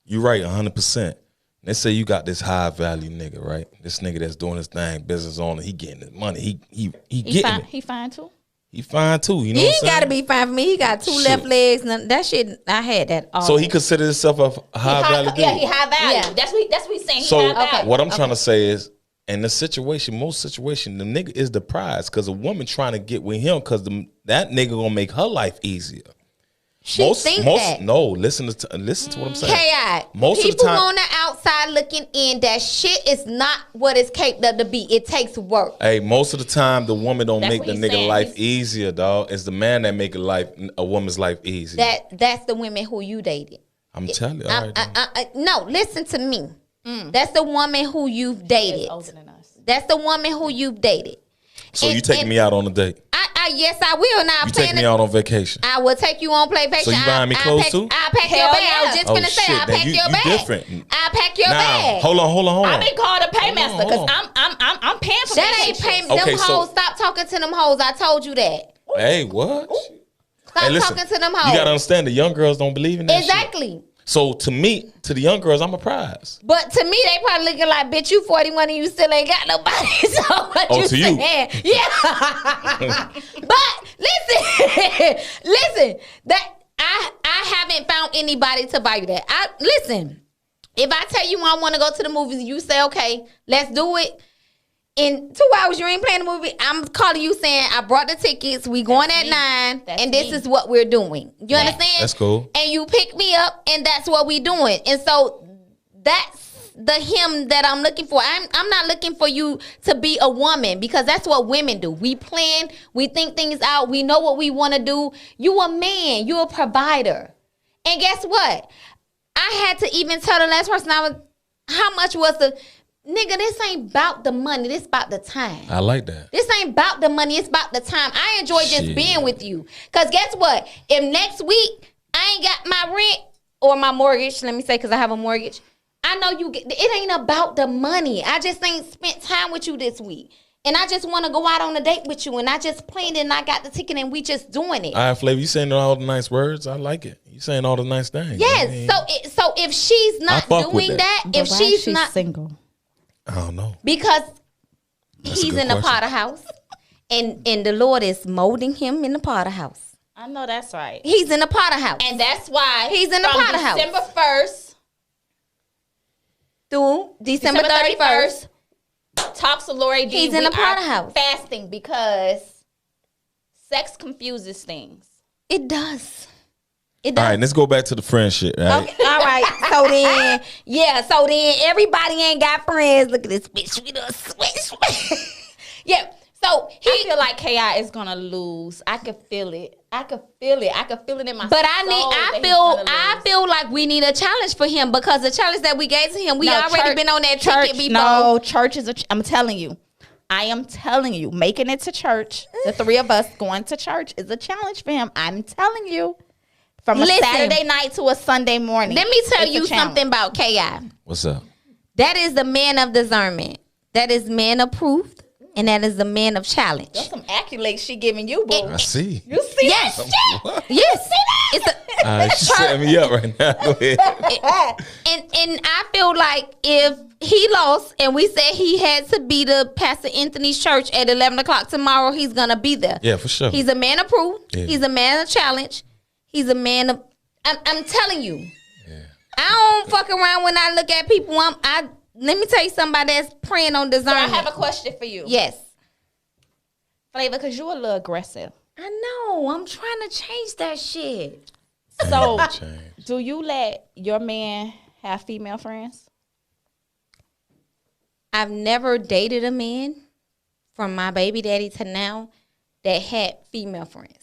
You right, 100%. Let's say you got this high value nigga, right? This nigga that's doing his thing, business owner, he getting his money. He getting fine. it. He fine too. He fine too. You know He what I'm saying? got to be fine for me. He got 2 left legs. That shit, I had that all. So he considered himself a high value dude. Yeah, he high value. Yeah. That's what he's saying. So he high value. what I'm trying to say is, in the situation, most situation, the nigga is the prize, because a woman trying to get with him because that nigga gonna make her life easier. She think that. No, listen to what I'm saying. K.I. Most people of the time, on the outside looking in, that shit is not what it's capable to be. It takes work. hey, most of the time the woman don't That's make what the he's nigga saying. life easier, dog. It's the man that make a woman's life easy. That's the women who you dated. I'm telling you. All right, No, listen to me. That's the woman who you've dated. Older than us. That's the woman who you've dated. so you taking me out on a date? Yes, I will. Now, You taking me out on vacation? I will take you on vacation. So you buying me clothes too? I'll pack your bag. I was just gonna say, I'll pack your bag. Different. I'll pack your Now, bag. hold on. I've been called a paymaster because I'm paying for That ain't payment. Okay, Them so- hoes, stop talking to them hoes. I told you that. Hey, what? Stop Hey, listen, talking to them hoes. You gotta understand, the young girls don't believe in that shit. Exactly. So to the young girls, I'm a prize. But to me, they probably looking like, bitch, you 41 and you still ain't got nobody. So what Oh, you to you? saying? Yeah. But listen, that I haven't found anybody to buy you that. Listen, if I tell you I want to go to the movies and you say, okay, let's do it. In 2 hours, you ain't playing the movie. I'm calling you saying, I brought the tickets. We going at 9, and this is what we're doing. You understand? That's cool. And you pick me up, and that's what we doing. And so that's the him that I'm looking for. I'm not looking for you to be a woman, because that's what women do. We plan, we think things out, we know what we want to do. You a man, you a provider. And guess what? I had to even tell the last person how much was the nigga, this ain't about the money, this about the time. I like that. This ain't about the money, it's about the time. I enjoy just being with you. Because guess what? If next week I ain't got my rent or my mortgage, let me say, because I have a mortgage, I know it ain't about the money. I just ain't spent time with you this week. And I just want to go out on a date with you. And I just planned it and I got the ticket and we just doing it. All right, Flava, you saying all the nice words. I like it. You saying all the nice things. Yes. I mean, So if she's not doing that, if she's not single. I don't know. Because That's a he's good in the question. Potter house, and the Lord is molding him in the Potter house. I know that's right. He's in the Potter house. And that's why He's in the from Potter house. December 1st through December 31st. Talks to Lori Dee. He's in the Potter House. Fasting because sex confuses things. It does. It All does. right, let's go back to the friend shit. Right? Okay, all right. So then everybody ain't got friends. Look at this bitch. We done switch. Yeah. So I feel like K.I. is gonna lose. I could feel it. I could feel it in my But soul. I feel like we need a challenge for him because the challenge that we gave to him, we already been on that ticket before. No, church is I'm telling you. I am telling you, making it to church, the three of us going to church is a challenge for him. I'm telling you. From a Saturday night to a Sunday morning. Let me tell you something about K.I. What's up? That is the man of discernment. That is man approved. And that is the man of challenge. That's some accolades she giving you, boo. I see. You see Yes. that? Yes. It's a She's setting me up right now. Go ahead. and I feel like if he lost and we said he had to be to Pastor Anthony's church at 11 o'clock tomorrow, he's gonna be there. Yeah, for sure. He's a man approved. Yeah. He's a man of challenge. He's a man of. I'm telling you. Yeah. I don't fuck around when I look at people. Let me tell you somebody that's praying on discernment. So I have a question for you. Yes. Flava, because you're a little aggressive. I know. I'm trying to change that shit. So, do you let your man have female friends? I've never dated a man from my baby daddy to now that had female friends.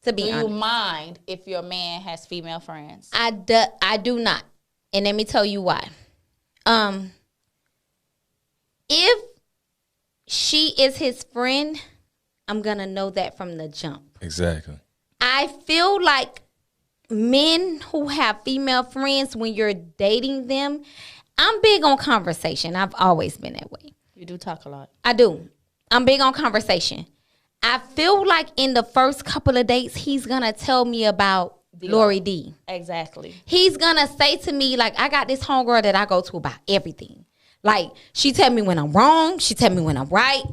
To be honest. Do you mind if your man has female friends? I do not. And let me tell you why. If she is his friend, I'm going to know that from the jump. Exactly. I feel like men who have female friends, when you're dating them, I'm big on conversation. I've always been that way. You do talk a lot. I do. I'm big on conversation. I feel like in the first couple of dates, he's going to tell me about Lori Dee. Exactly. He's going to say to me, like, I got this homegirl that I go to about everything. Like, she tell me when I'm wrong. She tell me when I'm right.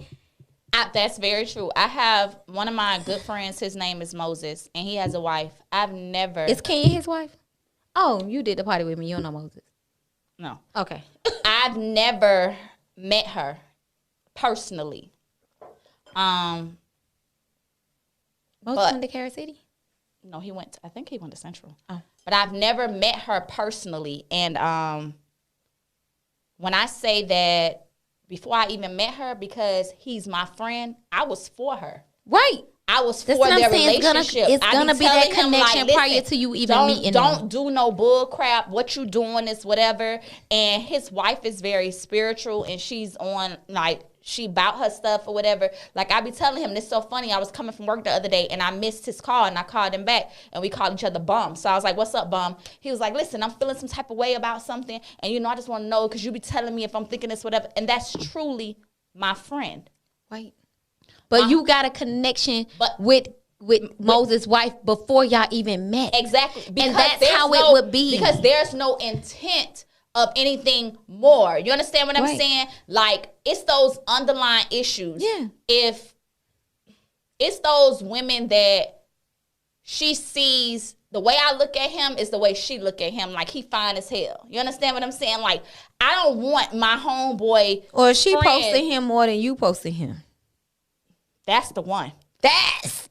That's very true. I have one of my good friends. His name is Moses, and he has a wife. I've never. Is Kenya his wife? Oh, you did the party with me. You don't know Moses. No. Okay. I've never met her personally. Moses But- went to Carol City? No, I think he went to Central. Oh. But I've never met her personally. And when I say that, before I even met her, because he's my friend, I was for her. Right. I was That's for what I'm their saying. relationship. It's gonna be that telling him, like, connection prior listen, to you even meeting Don't them. do no bull crap. What you doing is whatever. And his wife is very spiritual, and she's on, like, she about her stuff or whatever. Like, I be telling him, this is so funny. I was coming from work the other day, and I missed his call, and I called him back, and we called each other bum. So I was like, what's up, bum? He was like, listen, I'm feeling some type of way about something, and, I just want to know because you be telling me if I'm thinking this, whatever. And that's truly my friend. Right. But you got a connection with Moses' wife before y'all even met. Exactly. And that's how it would be. Because there's no intent of anything more. You understand what I'm saying? Like, it's those underlying issues. Yeah. If it's those women that she sees, the way I look at him is the way she look at him. Like, he fine as hell. You understand what I'm saying? Like, I don't want my homeboy Or she friend. posted him more than you posted him. That's the one. That's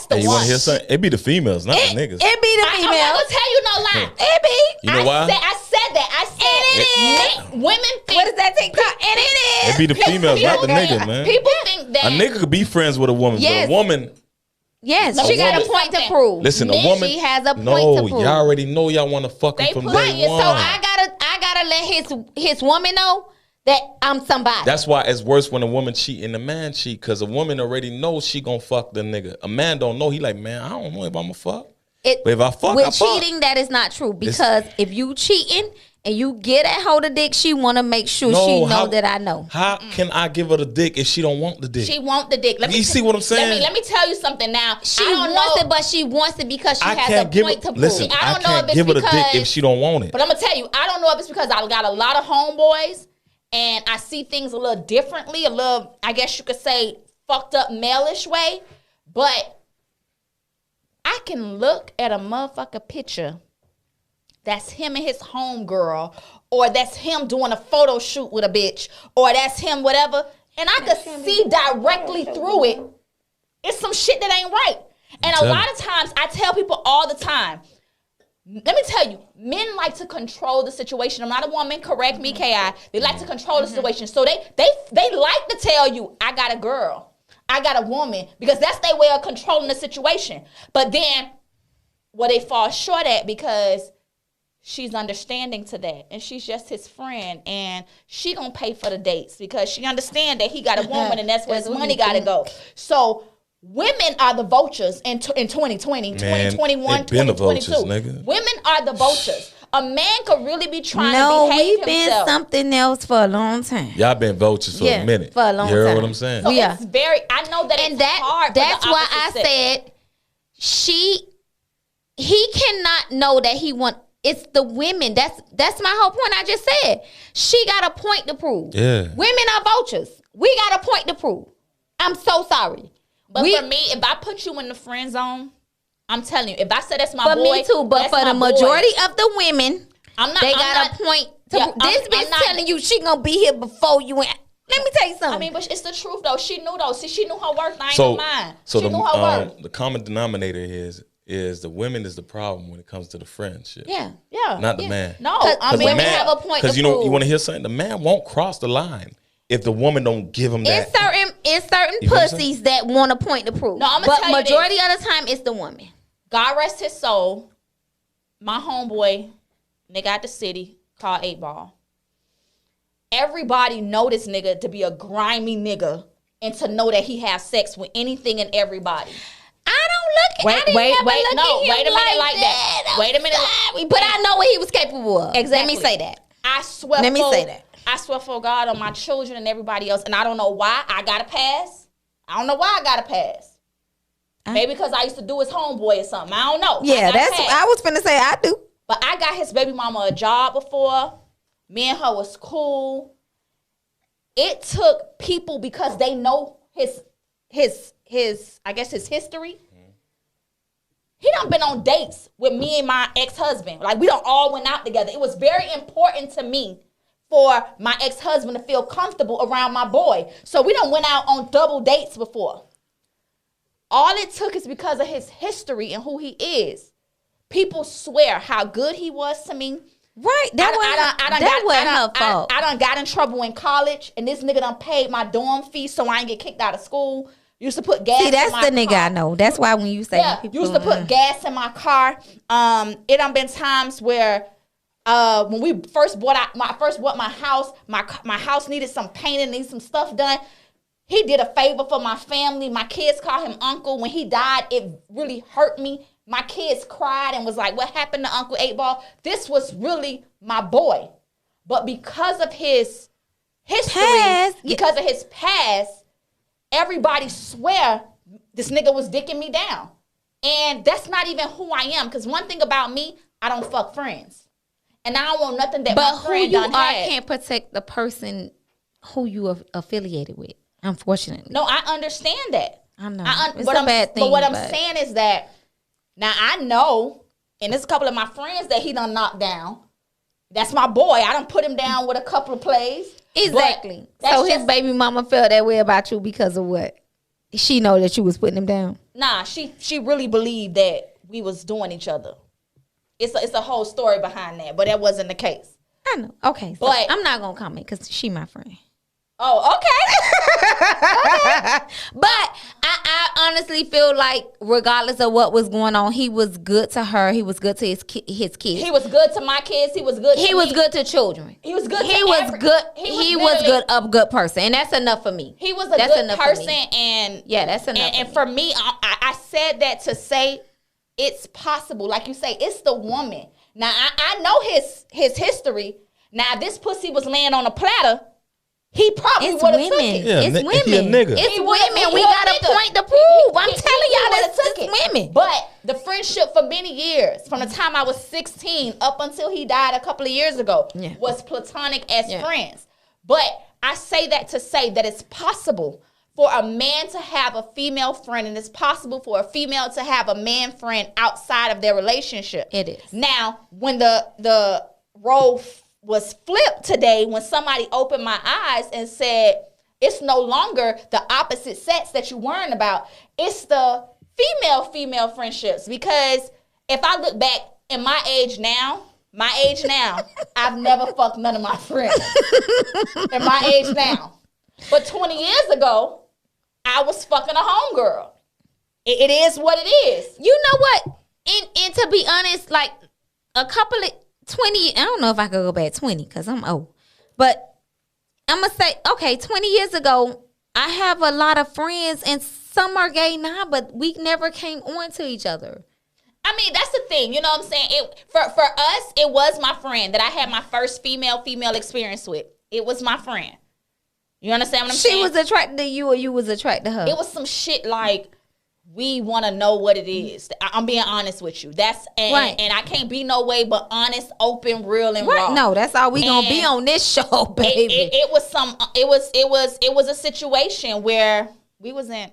the And you one. want to hear something? It be the females, not the niggas. It be the I'm female. not gonna tell you no lie. It be. You know why? I said that. I said women think. What is that TikTok? And it is. It be the females, not the niggas, man. People think that A nigga could be friends with a woman, Yes. but a woman. Yes, Let she me got tell a you point to something. prove. Listen, a Men, woman. she has a point no, to prove. y'all already know y'all want to fuck him They from play day it, one. so I gotta let his woman know that I'm somebody. That's why it's worse when a woman cheat and a man cheat, because a woman already knows she gonna fuck the nigga. A man don't know. He like, man, I don't know if I'm gonna fuck. But if I fuck, with I fuck. cheating, that is not true, because if you cheating and you get at hold of dick, she want to make sure she know that I know. How can I give her the dick if she don't want the dick? she want the dick. You see what I'm saying? Let me tell you something now. She I don't wants know, it, but she wants it because she I has can't a give point it. to prove. Listen, I I don't know can't if it's give her the dick because- if she don't want it. But I'm gonna tell you, I don't know if it's because I got a lot of homeboys and I see things a little differently, a little, I guess you could say, fucked up male-ish way. But I can look at a motherfucker picture that's him and his homegirl, or that's him doing a photo shoot with a bitch, or that's him whatever, and I could see directly through it, it's some shit that ain't right. And a lot of times, I tell people all the time, let me tell you, men like to control the situation. I'm not a woman, correct me, K.I. They like to control the situation. So they like to tell you, I got a girl, I got a woman, because that's their way of controlling the situation. But then, what they fall short at, because she's understanding to that, and she's just his friend, and she gonna pay for the dates because she understand that he got a woman, and that's where his money gotta go. So women are the vultures in 2020, 2021, 2022. Women are the vultures. A man could really be trying to behave himself. We've been something else for a long time. Y'all been vultures for a minute. For a long time. You heard what I'm saying? So it's very, I know that and it's hard. That's why I said he cannot know that he want. It's the women. That's my whole point. I just said she got a point to prove. Yeah. Women are vultures. We got a point to prove. I'm so sorry. But for me, if I put you in the friend zone, I'm telling you, if I said that's my boy, for me too. But for the majority of the women, they got a point to prove. This bitch telling you she gonna be here before you. Let me tell you something. I mean, but it's the truth though. She knew though. See, she knew her worth. I ain't So, mine. so she knew her worth. the common denominator is the women is the problem when it comes to the friendship. Yeah. Not the man. No, I mean, we have a point to prove. Because you want to hear something? The man won't cross the line if the woman don't give him that. It's certain pussies that want a point to prove. No, I'm gonna tell you majority of the time, it's the woman. God rest his soul. My homeboy, nigga out the city, called 8 Ball. Everybody know this nigga to be a grimy nigga and to know that he has sex with anything and everybody. I don't look at him like that. Wait a minute. But I know what he was capable of. Exactly. Let me say that. I swear for God on my children and everybody else, and I don't know why I got a pass. I don't know why I got a pass. Maybe because I used to do his homeboy or something. I don't know. Yeah, I was finna say I do. But I got his baby mama a job before. Me and her was cool. It took people because they know his I guess his history. He done been on dates with me and my ex-husband. Like, we done all went out together. It was very important to me for my ex-husband to feel comfortable around my boy. So we done went out on double dates before. All it took is because of his history and who he is. People swear how good he was to me. Right, that wasn't her fault. I done got in trouble in college, and this nigga done paid my dorm fee so I ain't get kicked out of school. Used to put gas. See, that's in my the nigga car. I know. That's why when you say people used to put gas in my car. It done been times where when we first bought my house, my house needed some painting, needed some stuff done. He did a favor for my family. My kids call him uncle. When he died, it really hurt me. My kids cried and was like, what happened to Uncle 8 Ball? This was really my boy. But because of his history, because of his past, everybody swear this nigga was dicking me down. And that's not even who I am. Because one thing about me, I don't fuck friends. And I don't want nothing that my friend done had. But who you are can't protect the person who you are affiliated with, unfortunately. No, I understand that. I know. It's a bad thing. But what I'm saying is that now I know, and there's a couple of my friends that he done knocked down. That's my boy. I done put him down with a couple of plays. Exactly. So his baby mama felt that way about you because of what? She know that you was putting him down? Nah, she really believed that we was doing each other. It's a whole story behind that, but that wasn't the case. I know. Okay. So but I'm not going to comment because she my friend. Oh, okay. But I honestly feel like regardless of what was going on, he was good to her. He was good to his kids. He was good to my kids. He was good to me. Good to children. He was good He was a good person. And that's enough for me. He was a good person. And yeah, that's enough. And for me, I said that to say it's possible. Like you say, it's the woman. Now, I know his history. Now, if this pussy was laying on a platter, he probably would have took it. Yeah, it's women. He a nigga. It's women. We got a point to prove. I'm telling y'all, it's women. But the friendship for many years, from the time I was 16 up until he died a couple of years ago, was platonic as friends. But I say that to say that it's possible for a man to have a female friend, and it's possible for a female to have a man friend outside of their relationship. It is. Now, when the role was flipped today, when somebody opened my eyes and said, it's no longer the opposite sex that you're worrying about. It's the female friendships. Because if I look back in my age now, I've never fucked none of my friends. In my age now. But 20 years ago, I was fucking a homegirl. It is what it is. You know what? And to be honest, like a couple of 20, I don't know if I could go back 20 because I'm old. But I'm going to say, okay, 20 years ago, I have a lot of friends and some are gay now, but we never came on to each other. I mean, that's the thing. You know what I'm saying? For us, it was my friend that I had my first female experience with. It was my friend. You understand what I'm saying? She was attracted to you or you was attracted to her? It was some shit like, we want to know what it is. I'm being honest with you. That's right. And I can't be no way but honest, open, real, and raw. No, that's all we gonna be on this show, baby. It was a situation where we was in.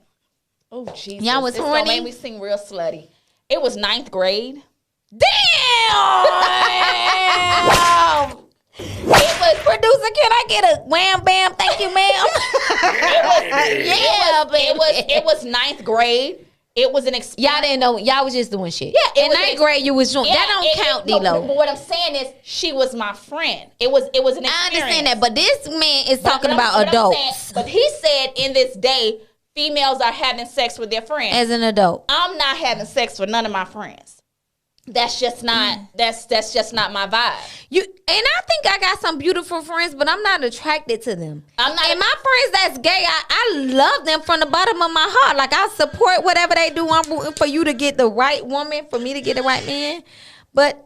Oh Jesus! Y'all was horny. Made me sing real slutty. It was 9th grade. Damn! It was, producer, can I get a wham bam? Thank you, ma'am. It was 9th grade. It was an experience. Y'all didn't know. Y'all was just doing shit. Yeah. In 9th grade, you was doing. Yeah, that don't count, D-Lo. But what I'm saying is, she was my friend. It was an experience. I understand that, but this man is talking about adults. But he said in this day, females are having sex with their friends. As an adult. I'm not having sex with none of my friends. That's just not that's just not my vibe. I think I got some beautiful friends, but I'm not attracted to them. I'm not. And my friends that's gay, I love them from the bottom of my heart. Like, I support whatever they do. I'm rooting for you to get the right woman, for me to get the right man. But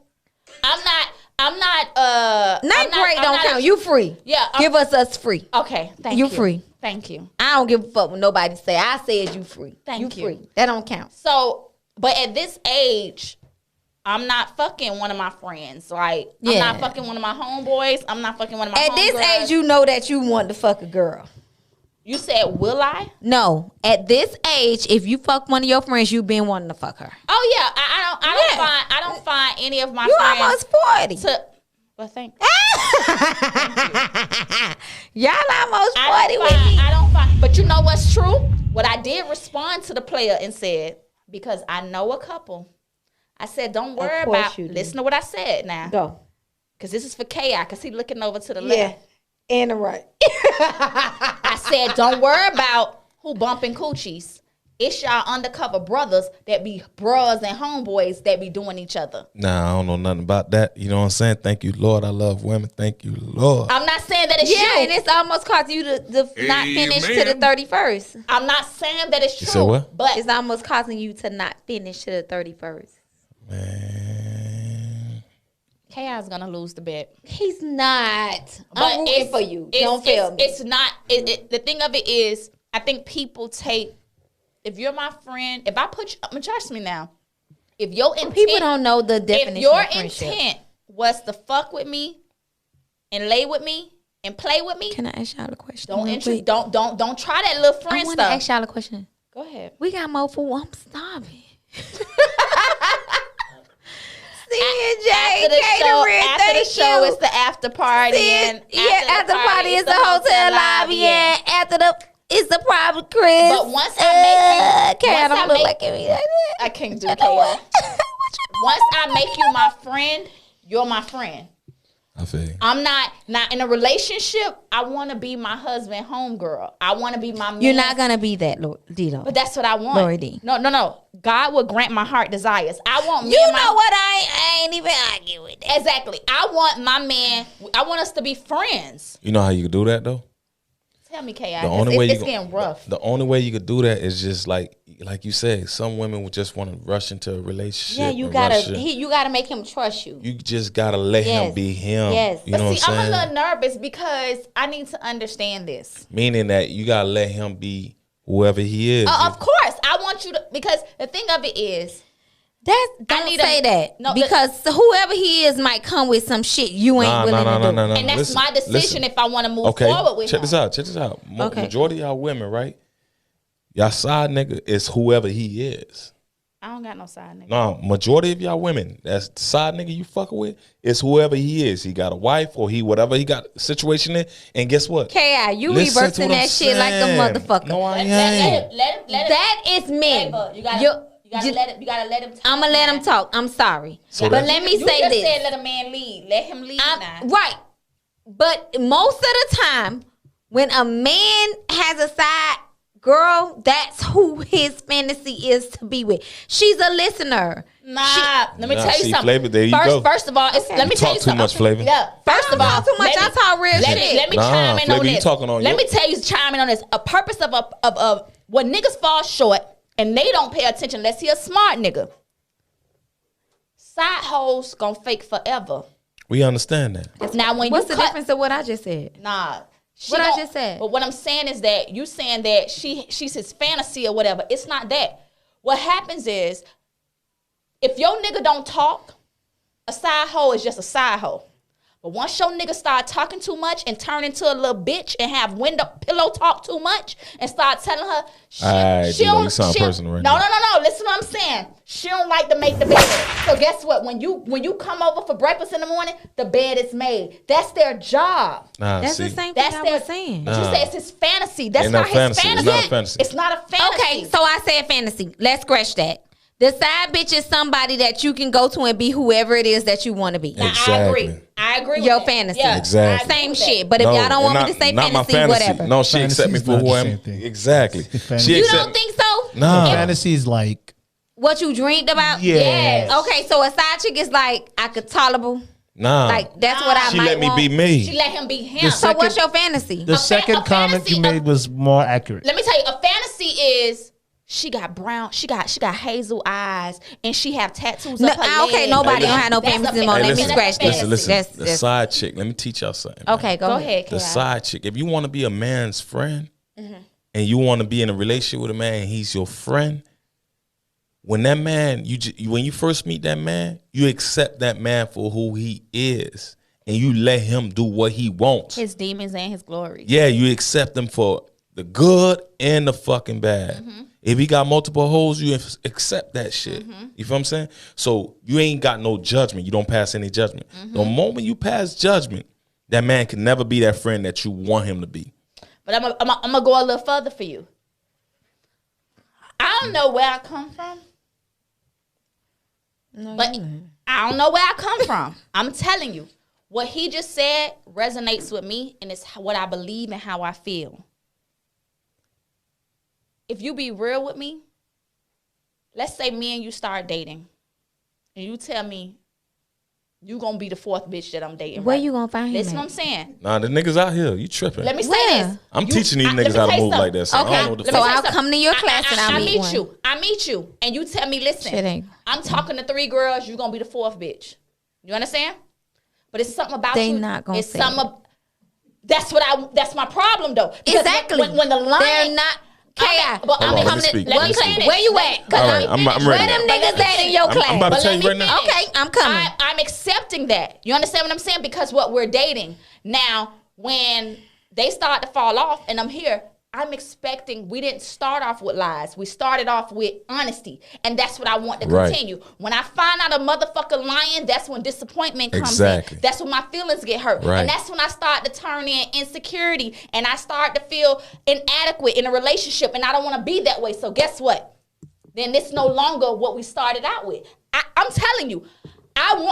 I'm not 9th grade don't count. You free. Yeah. Give us free. Okay. Thank you. You free. Thank you. I don't give a fuck what nobody say. I said you free. Thank you. Free. That don't count. So, but at this age, I'm not fucking one of my friends. Like, I'm not fucking one of my homeboys. I'm not fucking one of my At this age, you know that you want to fuck a girl. You said, will I? No. At this age, if you fuck one of your friends, you been wanting to fuck her. Oh yeah. I don't find any of my you friends. You almost 40. Well, thank you. Y'all almost 40 with me. I don't find. But you know what's true? What I did respond to the player and said, because I know a couple. I said, don't worry about. Listen to what I said now. Go. Because this is for K.I. because he looking over to the left. And the right. I said, don't worry about who bumping coochies. It's y'all undercover brothers that be bros and homeboys that be doing each other. Nah, I don't know nothing about that. You know what I'm saying? Thank you, Lord. I love women. Thank you, Lord. I'm not saying that it's true. Yeah, and it's almost caused you to not finish to the 31st. I'm not saying that it's true. You said what? But it's almost causing you to not finish to the 31st. Man. K.I.'s gonna lose the bet. He's not. But I'm rooting for you. Don't fail me. It's not. The thing of it is, I think people take. If you're my friend, if I put you, trust me now. If your intent, people don't know the definition. If your of friendship. intent was to fuck with me, and lay with me, and play with me, can I ask y'all a question? Don't try that little friend I stuff. I want to ask y'all a question. Go ahead. We got more for. I'm starving. After the show, it's the after party. After party is the hotel lobby. And after it's the private Chris. But once I make you, I don't look like me. I can't do K.I. Once I make you my friend, you're my friend. I feel you. I'm not in a relationship. I want to be my husband, homegirl. I want to be my man. You're not gonna be that, D-Lo. But that's what I want. Lori Dee. No. God will grant my heart desires. I want me. You know what? I ain't even argue with that. Exactly. I want my man. I want us to be friends. You know how you can do that though? Tell me, K.I. The only way it's getting rough. The only way you could do that is just like you said. Some women would just want to rush into a relationship. Yeah, you gotta make him trust you. You just gotta let him be him. Yes. You know what I'm saying? I'm a little nervous because I need to understand this. Meaning that you gotta let him be whoever he is. Of course, I want you to, because the thing of it is, don't say that. No, because whoever he is might come with some shit you ain't willing to do. No. And that's my decision if I want to move forward with him. Check this out. Majority of y'all women, right? Y'all side nigga is whoever he is. I don't got no side nigga. No, majority of y'all women, that's the side nigga you fucking with, is whoever he is. He got a wife or he whatever he got situation in. And guess what? K.I., you Listen to reversing what I'm that shit like a saying. motherfucker. No, I ain't. Let him. That is men. You gotta let him talk. I'm gonna let him talk. I'm sorry. So but let me You say just this. said let a man lead. Let him lead now. Right. But most of the time, when a man has a side girl, that's who his fantasy is to be with. She's a listener. Let me tell you something. Flavor, there you go. First of all, let me tell you Talk too something. much, Flavor. Yeah. First of all, too much. I talk real shit. Let me Nah, chime in Flavor, on you this. talking on Let your- me tell you, chime in on this. A purpose of when niggas fall short and they don't pay attention unless he a smart nigga. Side hoes gonna fake forever. We understand that. Now when What's you the cut, difference of what I just said? Nah. What I just said. But what I'm saying is that you saying that she's his fantasy or whatever. It's not that. What happens is, if your nigga don't talk, a side hoe is just a side hoe. But once your nigga start talking too much and turn into a little bitch and have pillow talk too much and start telling her Alright, D-Lo, you sound personal right now. No. Listen what I'm saying. She don't like to make the bed. So guess what? When you come over for breakfast in the morning, the bed is made. That's their job. That's the same thing I was saying. But you say it's his fantasy. That's Ain't not no his fantasy. fantasy. It's not a fantasy. It's not a fantasy. Okay, so I said fantasy. Let's scratch that. The side bitch is somebody that you can go to and be whoever it is that you want to be. Now, Exactly. I agree with Your that. fantasy. Yeah, Exactly. I agree Same with that. shit. But if y'all don't want me to say not my fantasy, whatever. No, she accept me Fantasy's for not who the I am. same thing. Exactly. Fantasy. She You accept don't think so? Nah. Fantasy is like, What you dreamed about? Yes. Okay, so a side chick is like, I could tolerable. Nah. Like, that's what I she might let me want. be me. She let him be him. So what's your fantasy? the second comment you made was more accurate. Let me tell you, a fantasy is she got brown, she got hazel eyes, and she have tattoos up her Okay, leg. nobody Hey, don't have no That's fantasy a anymore. Let me fantasy. scratch this. Listen. That's- The side chick. Let me teach y'all something. man. Okay, go ahead. The Kay. side chick. If you want to be a man's friend, Mm-hmm. and you want to be in a relationship with a man, and he's your friend. When that man, when you first meet that man, you accept that man for who he is, and you let him do what he wants. His demons and his glory. Yeah, you accept him for the good and the fucking bad. Mm-hmm. If he got multiple hoes, you accept that shit. Mm-hmm. You feel what I'm saying? So you ain't got no judgment. You don't pass any judgment. Mm-hmm. The moment you pass judgment, that man can never be that friend that you want him to be. But I'm gonna go a little further for you. I don't know where I come from. But I don't know where I come from. I'm telling you. What he just said resonates with me, and it's what I believe and how I feel. If you be real with me, let's say me and you start dating, and you tell me you gonna be the fourth bitch that I'm dating. Where right? you gonna find him Listen at? what I'm saying. Nah, the niggas out here, you tripping. Let me say Where? this. I'm teaching these niggas how to move like that. So I don't know what the So fuck. I'll come to your class and I'll meet one. I meet you, and you tell me, listen, Shit ain't- I'm talking to 3 girls. You gonna be the fourth bitch. You understand? But it's something about They you. not gonna It's say something. That's my problem though. Because Exactly. When the line, They're not. I'm But Hold on, let me coming speak. to, Let me speak. where you at? All right, I'm ready. Where them niggas at in your class? I'm about to But tell let you me right now. finish. Okay, I'm coming. I'm accepting that. You understand what I'm saying? Because what we're dating now, when they start to fall off, and I'm here, I'm expecting. We didn't start off with lies. We started off with honesty, and that's what I want to Right. continue. When I find out a motherfucker lying, that's when disappointment comes Exactly. in. That's when my feelings get hurt, Right. and that's when I start to turn in insecurity, and I start to feel inadequate in a relationship, and I don't want to be that way. So guess what? Then it's no longer what we started out with. I'm telling you,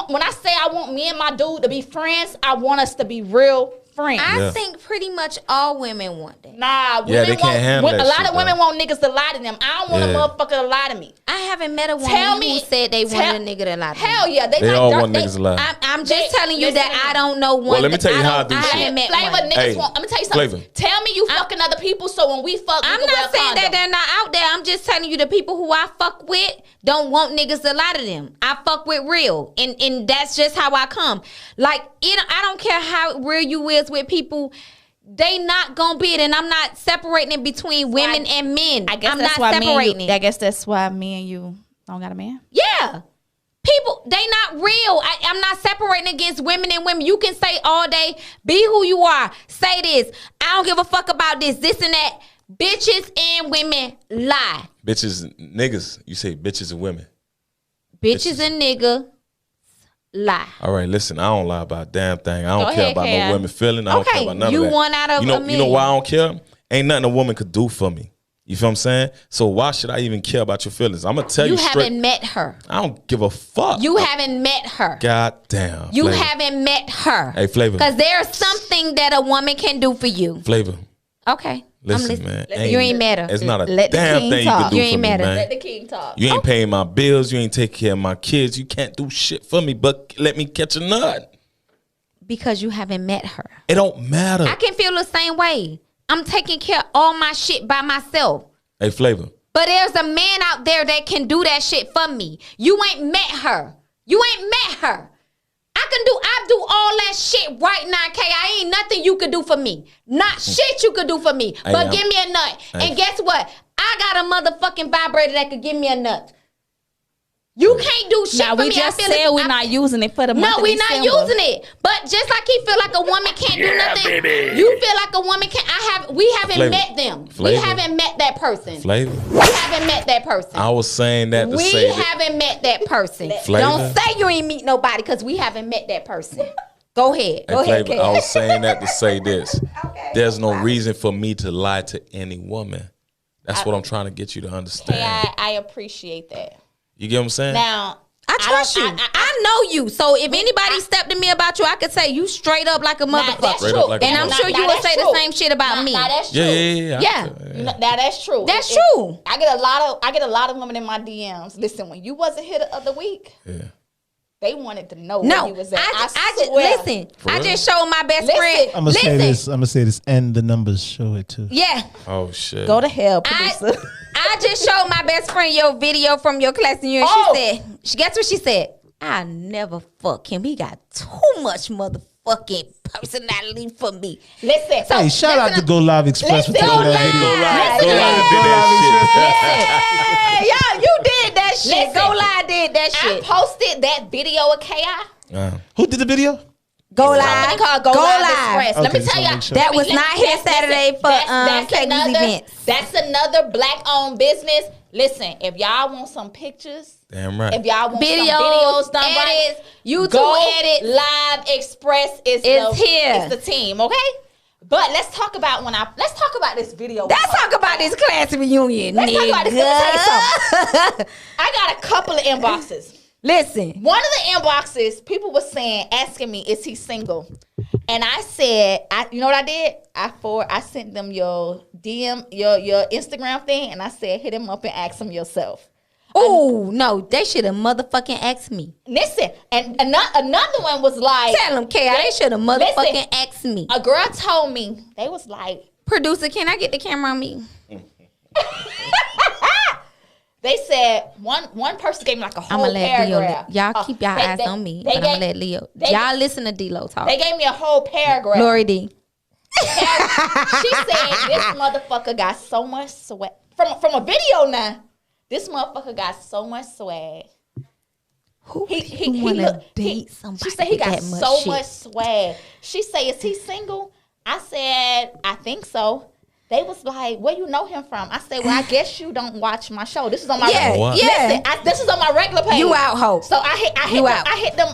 when I say I want me and my dude to be friends, I want us to be real friends. I Yeah. think pretty much all women want that. Nah, Yeah, they can't handle that a lot shit, of women though. want niggas to lie to them. I don't want Yeah. a motherfucker to lie to me. I haven't met a woman Tell me, who said they wanted a nigga to lie to Hell them. yeah, They like all dirt- want niggas to lie. I'm just telling you listen that to me. I don't know one. Well, let me tell you how I do I shit. haven't met Flava one. niggas Hey, want. Let me tell you something. Flava. Tell me you fucking other people, so when we fuck, I'm we can not wear saying that condom. they're not out there. I'm just telling you the people who I fuck with don't want niggas to lie to them. I fuck with real, and that's just how I come. Like, I don't care how real you is with people. They not gonna be it, and I'm not separating it between women and men. I guess I'm that's not why separating me and it. you, I guess that's why me and you don't got a man. Yeah. People, they not real. I'm not separating against women and women. You can say all day, be who you are. Say this. I don't give a fuck about this and that. Bitches and women lie. Bitches, niggas. You say bitches and women. Bitches and niggas lie. All right, listen. I don't lie about a damn thing. I don't Go care ahead, about Kay. no women feeling. I don't care about none you of that. one out of you know, a million. You know why I don't care? Ain't nothing a woman could do for me. You feel what I'm saying? So why should I even care about your feelings? I'm gonna tell you You straight. haven't met her. I don't give a fuck. You haven't met her. God damn. You Flavor. haven't met her. Hey, Flava. Because there's something that a woman can do for you. Flavor. Okay. Listen, man. You ain't met her. It's not a Let the damn king thing talk. you can do You for ain't me, met her. man. Let the king talk. You ain't paying my bills. You ain't taking care of my kids. You can't do shit for me, but let me catch a nut. Because you haven't met her. It don't matter. I can feel the same way. I'm taking care of all my shit by myself. Hey, Flavor. But there's a man out there that can do that shit for me. You ain't met her. You ain't met her. I do all that shit right now, K. I ain't nothing you could do for me. Not shit you could do for me. Hey, But give me a nut. And guess what? I got a motherfucking vibrator that could give me a nut. You can't do shit Now for we me. just said we're not using it for the month No, of we not December. using it. But just like he feel like a woman can't do nothing, you feel like a woman can't. We haven't Flavor. met them. Flavor. We haven't met that person. Flavor. We haven't met that person. I was saying that to We say that. haven't met that person. Flavor. Don't say you ain't meet nobody because we haven't met that person. Go ahead. Go Hey, ahead, Flavor, Kay. I was saying that to say this. There's no reason for me to lie to any woman. That's what I'm trying to get you to understand. Hey, I appreciate that. You get what I'm saying? Now, I trust you. I know you. So if anybody stepped to me about you, I could say you straight up like a motherfucker. Straight up like a And I'm motherfucker. sure you would say the same shit about me. Now that's true. Yeah. Yeah. Now that's true. That's It- true. I get a lot of women in my DMs. Listen, when you wasn't here the other week, Yeah. they wanted to know No, where you was at. I just swear. listen. For I real? just showed my best Listen. friend. I'm gonna say this. I'm gonna say this, and the numbers show it too. Yeah, Oh shit. Go to hell, producer. I just showed my best friend your video from your class, and Oh. she guess what she said? I never fuck him. He got too much motherfucking personality for me. Listen. Hey, shout out to Go Live Express for Listen, taking Go that Live. video. Go live. Listen, Go live. Did that Hey, y'all, you did that shit. Listen. Go Live did that I shit. posted that video of KI. shit. Who did the video? Go Company Live. called Go Live Express. Let Okay, me tell so y'all. make sure. That was not here Saturday for that's Katie's events. That's another black-owned business. Listen, if y'all want some pictures, Damn right. if y'all want some Videos, videos done edits, right, YouTube Go edits. Live Express is It's here. It's the team, okay? But let's talk about this video. Let's talk about this class reunion, Let's talk about this. Let me tell you nigga. something. I got a couple of inboxes. Listen, One of the inboxes, people were asking me, is he single? And I said, you know what I did? I sent them your DM, your Instagram thing, and I said, hit him up and ask him yourself. oh no, they should have motherfucking asked me. Listen, and another one was like, Tell them, K, they should have motherfucking asked me. a girl told me, they was like, Producer, can I get the camera on me? they said one person gave me like a I'ma whole let paragraph. Leo. Y'all keep y'all eyes on me, but I'ma let Leo. Y'all listen to D-Lo talk. They gave me a whole paragraph. Lori Dee. She said this motherfucker got so much swag from a video now. This motherfucker got so much swag. Who He wanna look- date he- somebody She said he with got that much so shit? much swag. She said, is he single? I said, I think so. They was like, where you know him from? I said, well, I guess you don't watch my show. This is on my Yeah, What? yeah. Listen, this is on my regular page. You out, ho. So I You out. hit them.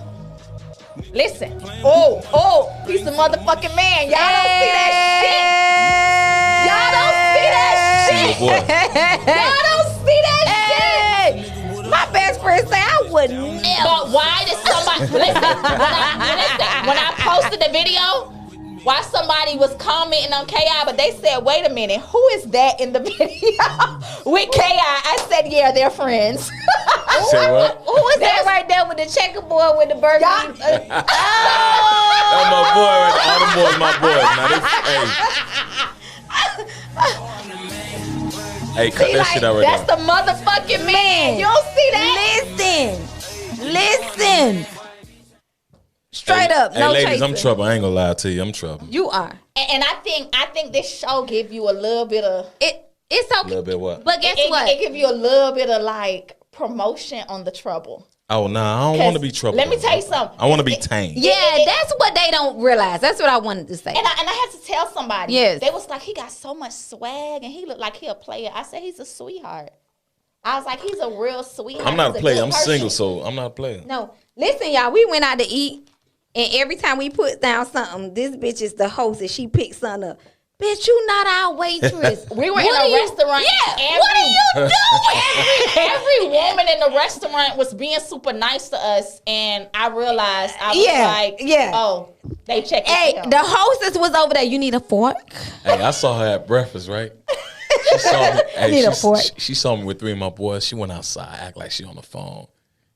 Listen. Oh, he's a motherfucking man. Y'all don't see that shit. Y'all don't see that shit. Y'all don't see that shit. My best friend say I would never. But why did somebody listen? When I posted the video, why somebody was commenting on KI, but they said, "Wait a minute, who is that in the video with KI?" I said, "Yeah, they're friends." Say what? Who is that right there with the checkerboard with the burger? That's my boy right there. All the boys, my boys. Now hey, cut that shit out right That's there. the motherfucking man. You don't see that? Listen. Straight up, Hey, no ladies, I'm chaser. trouble. I ain't gonna lie to you. I'm trouble. You are. And I think this show give you a little bit of It's A okay. little bit what? But guess it what? give you a little bit of like promotion on the trouble. Oh, nah, I don't want to be trouble. Let me tell you something. I want to be tame. Yeah, that's what they don't realize. That's what I wanted to say. And I had to tell somebody. Yes. They was like, he got so much swag and he looked like he a player. I said, he's a sweetheart. I was like, he's a real sweetheart. I'm not a player. good I'm person. single, so I'm not a player. No, listen, y'all. We went out to eat, and every time we put down something, this bitch is the host, and she picks something up. Bitch, you not our waitress. We were in a restaurant. Yeah. What are you doing? Every woman in the restaurant was being super nice to us, and I realized I was oh, they checking. Hey, the hostess was over there. You need a fork? Hey, I saw her at breakfast, right? She saw me. Hey, Need a fork. She saw me with 3 of my boys. She went outside, act like she on the phone,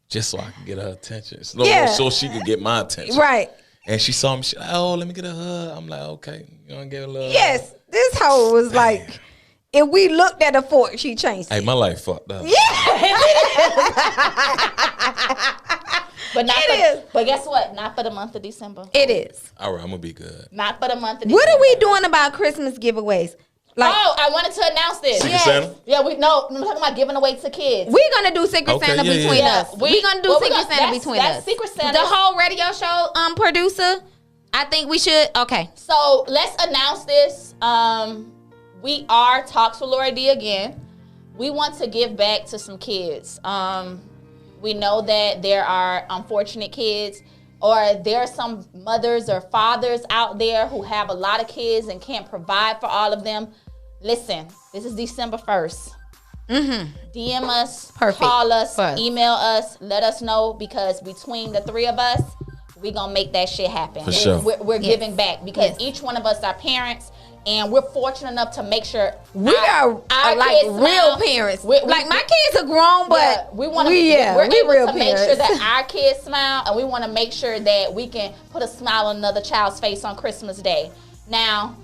just so I could get her attention. So she could get my attention. Right. And she saw me. She like, oh, let me get a hug. I'm like, okay, you want to give a little. Yes, this hoe was like, if we looked at a fork, she changed it. Hey, my life fucked up. But not It is. But guess what? Not for the month of December. It is. All right, I'm gonna be good. Not for the month of December. What are we doing about Christmas giveaways? Like, I wanted to announce this. Secret Santa? Yeah, I'm talking about giving away to kids. we're gonna do Secret Okay, Santa yeah, between yeah. us. We're gonna do Secret Santa between that's us. Secret Santa. The whole radio show producer, I think we should. Okay. So let's announce this. We are talks with Lori Dee again. We want to give back to some kids. We know that there are unfortunate kids, or there are some mothers or fathers out there who have a lot of kids and can't provide for all of them. Listen, this is December 1st. DM us, Perfect. call us, Fun. email us, let us know, because between the 3 of us, we gonna make that shit happen. For sure. We're giving back, because Yes. each one of us are parents, and we're fortunate enough to make sure We are like kids real smile. parents. We- Like my kids are grown, but we want to. we're able real to make sure parents. that our kids smile, and we want to make sure that we can put a smile on another child's face on Christmas Day. Now,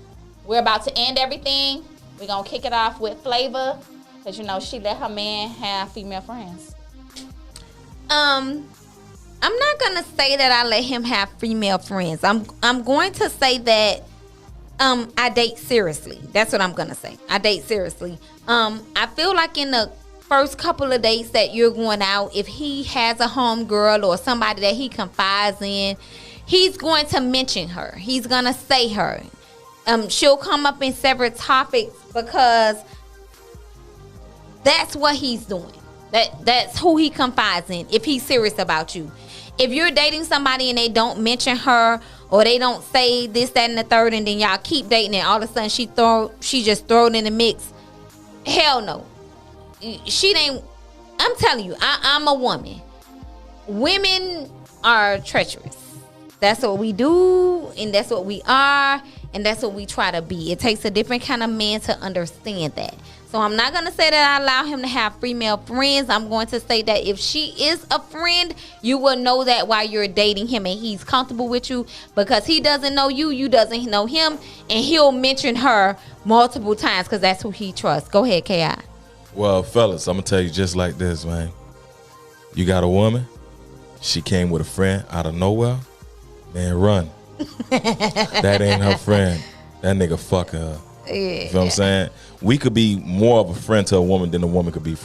we're about to end everything. We're gonna kick it off with Flava, because she let her man have female friends. I'm not gonna say that I let him have female friends. I'm going to say that I date seriously. That's what I'm gonna say. I date seriously. I feel like in the first couple of dates that you're going out, if he has a homegirl or somebody that he confides in, he's going to mention her. He's gonna say her. She'll come up in several topics, because that's what he's doing. That's who he confides in if he's serious about you. If you're dating somebody and they don't mention her, or they don't say this, that, and the third, and then y'all keep dating and all of a sudden she just throw it in the mix, hell no. I'm telling you, I'm a woman. Women are treacherous. That's what we do, and that's what we are, and that's what we try to be. It takes a different kind of man to understand that. So I'm not going to say that I allow him to have female friends. I'm going to say that if she is a friend, you will know that while you're dating him and he's comfortable with you, because he doesn't know you, you doesn't know him, and he'll mention her multiple times because that's who he trusts. Go ahead, K.I. Well, fellas, I'm gonna tell you just like this, man. You got a woman, she came with a friend out of nowhere, man, run. That ain't her friend. That nigga fuck her. Yeah. You feel what I'm saying? We could be more of a friend to a woman than a woman could be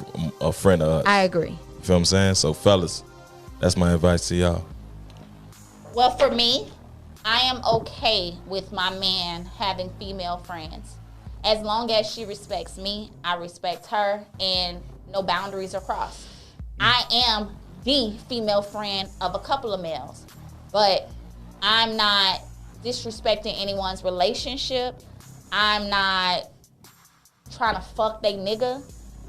a friend to us. I agree. You feel what I'm saying? So, fellas, that's my advice to y'all. Well, for me, I am okay with my man having female friends. As long as she respects me, I respect her, and no boundaries are crossed. I am the female friend of a couple of males, but I'm not disrespecting anyone's relationship. I'm not trying to fuck they nigga.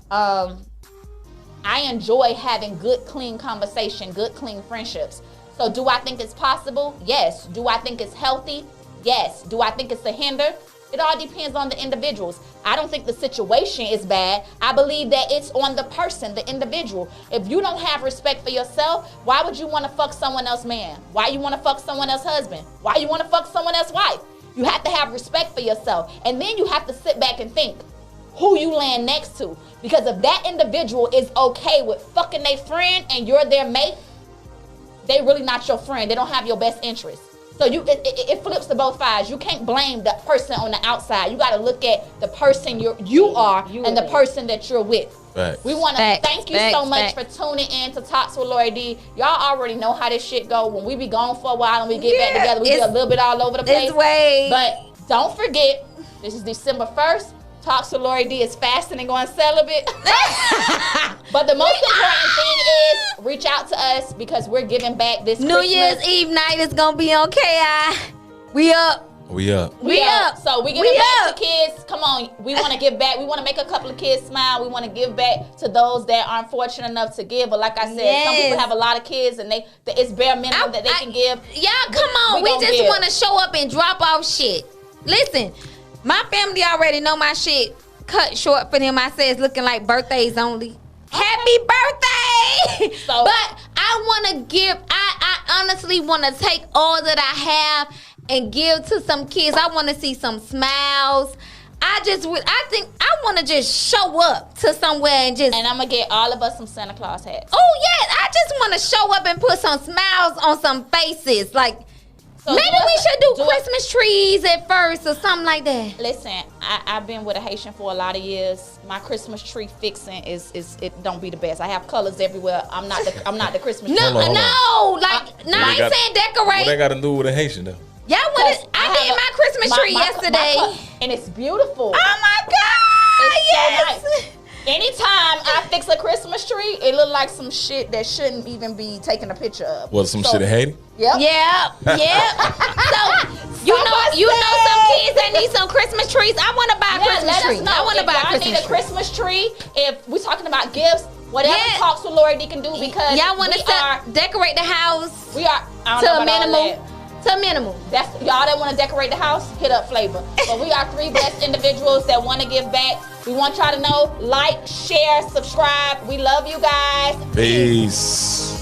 I enjoy having good, clean conversation, good, clean friendships. So do I think it's possible? Yes. Do I think it's healthy? Yes. Do I think it's a hinder? It all depends on the individuals. I don't think the situation is bad. I believe that it's on the person, the individual. If you don't have respect for yourself, why would you want to fuck someone else's man? Why you want to fuck someone else's husband? Why you want to fuck someone else's wife? You have to have respect for yourself. And then you have to sit back and think who you land next to. Because if that individual is okay with fucking their friend and you're their mate, they really not your friend. They don't have your best interest. So it flips to both sides. You can't blame the person on the outside. You got to look at the person you are and the person that you're with. Facts. We want to Facts, thank you facts, so much facts. for tuning in to Talks with Lori Dee. Y'all already know how this shit go. When we be gone for a while and we get back together, we be a little bit all over the place. But don't forget, this is December 1st. Talks with Lori Dee is fasting and going celibate. But the most important thing is reach out to us because we're giving back this New Year's Eve night is gonna be on KI. We up. We up. We up. So we giving back to kids. Come on, we want to give back. We want to make a couple of kids smile. We want to give back to those that aren't fortunate enough to give. But like I said, some people have a lot of kids and it's bare minimum that they can give. Y'all, come on. We just want to show up and drop off shit. Listen, my family already know my shit cut short for them. I say it's looking like birthdays only. Happy birthday! But I want to give. I honestly want to take all that I have and give to some kids. I want to see some smiles. I think I want to just show up to somewhere and I'm gonna get all of us some Santa Claus hats. Oh yes, I just want to show up and put some smiles on some faces. Like maybe we should do Christmas trees at first or something like that. Listen, I've been with a Haitian for a lot of years. My Christmas tree fixing is it don't be the best. I have colors everywhere. I'm not the Christmas tree. Hold on. I ain't saying decorate. What they got to do with a Haitian though? Y'all want to? I did my Christmas tree yesterday, and it's beautiful. Oh my God! It's yes. so nice. Anytime I fix a Christmas tree, it look like some shit that shouldn't even be taken a picture of. What, some shit in Haiti? Yep. Yeah. So you know some kids that need some Christmas trees. I want to buy a Christmas tree. I want to buy a Christmas tree. Need a Christmas tree. If we're talking about gifts, whatever Talks with Lori Dee can do because y'all want to decorate the house. We are to a minimum. To a minimum. That's y'all that want to decorate the house, hit up Flava. But we are 3 blessed individuals that want to give back. We want y'all to know, like, share, subscribe. We love you guys. Peace.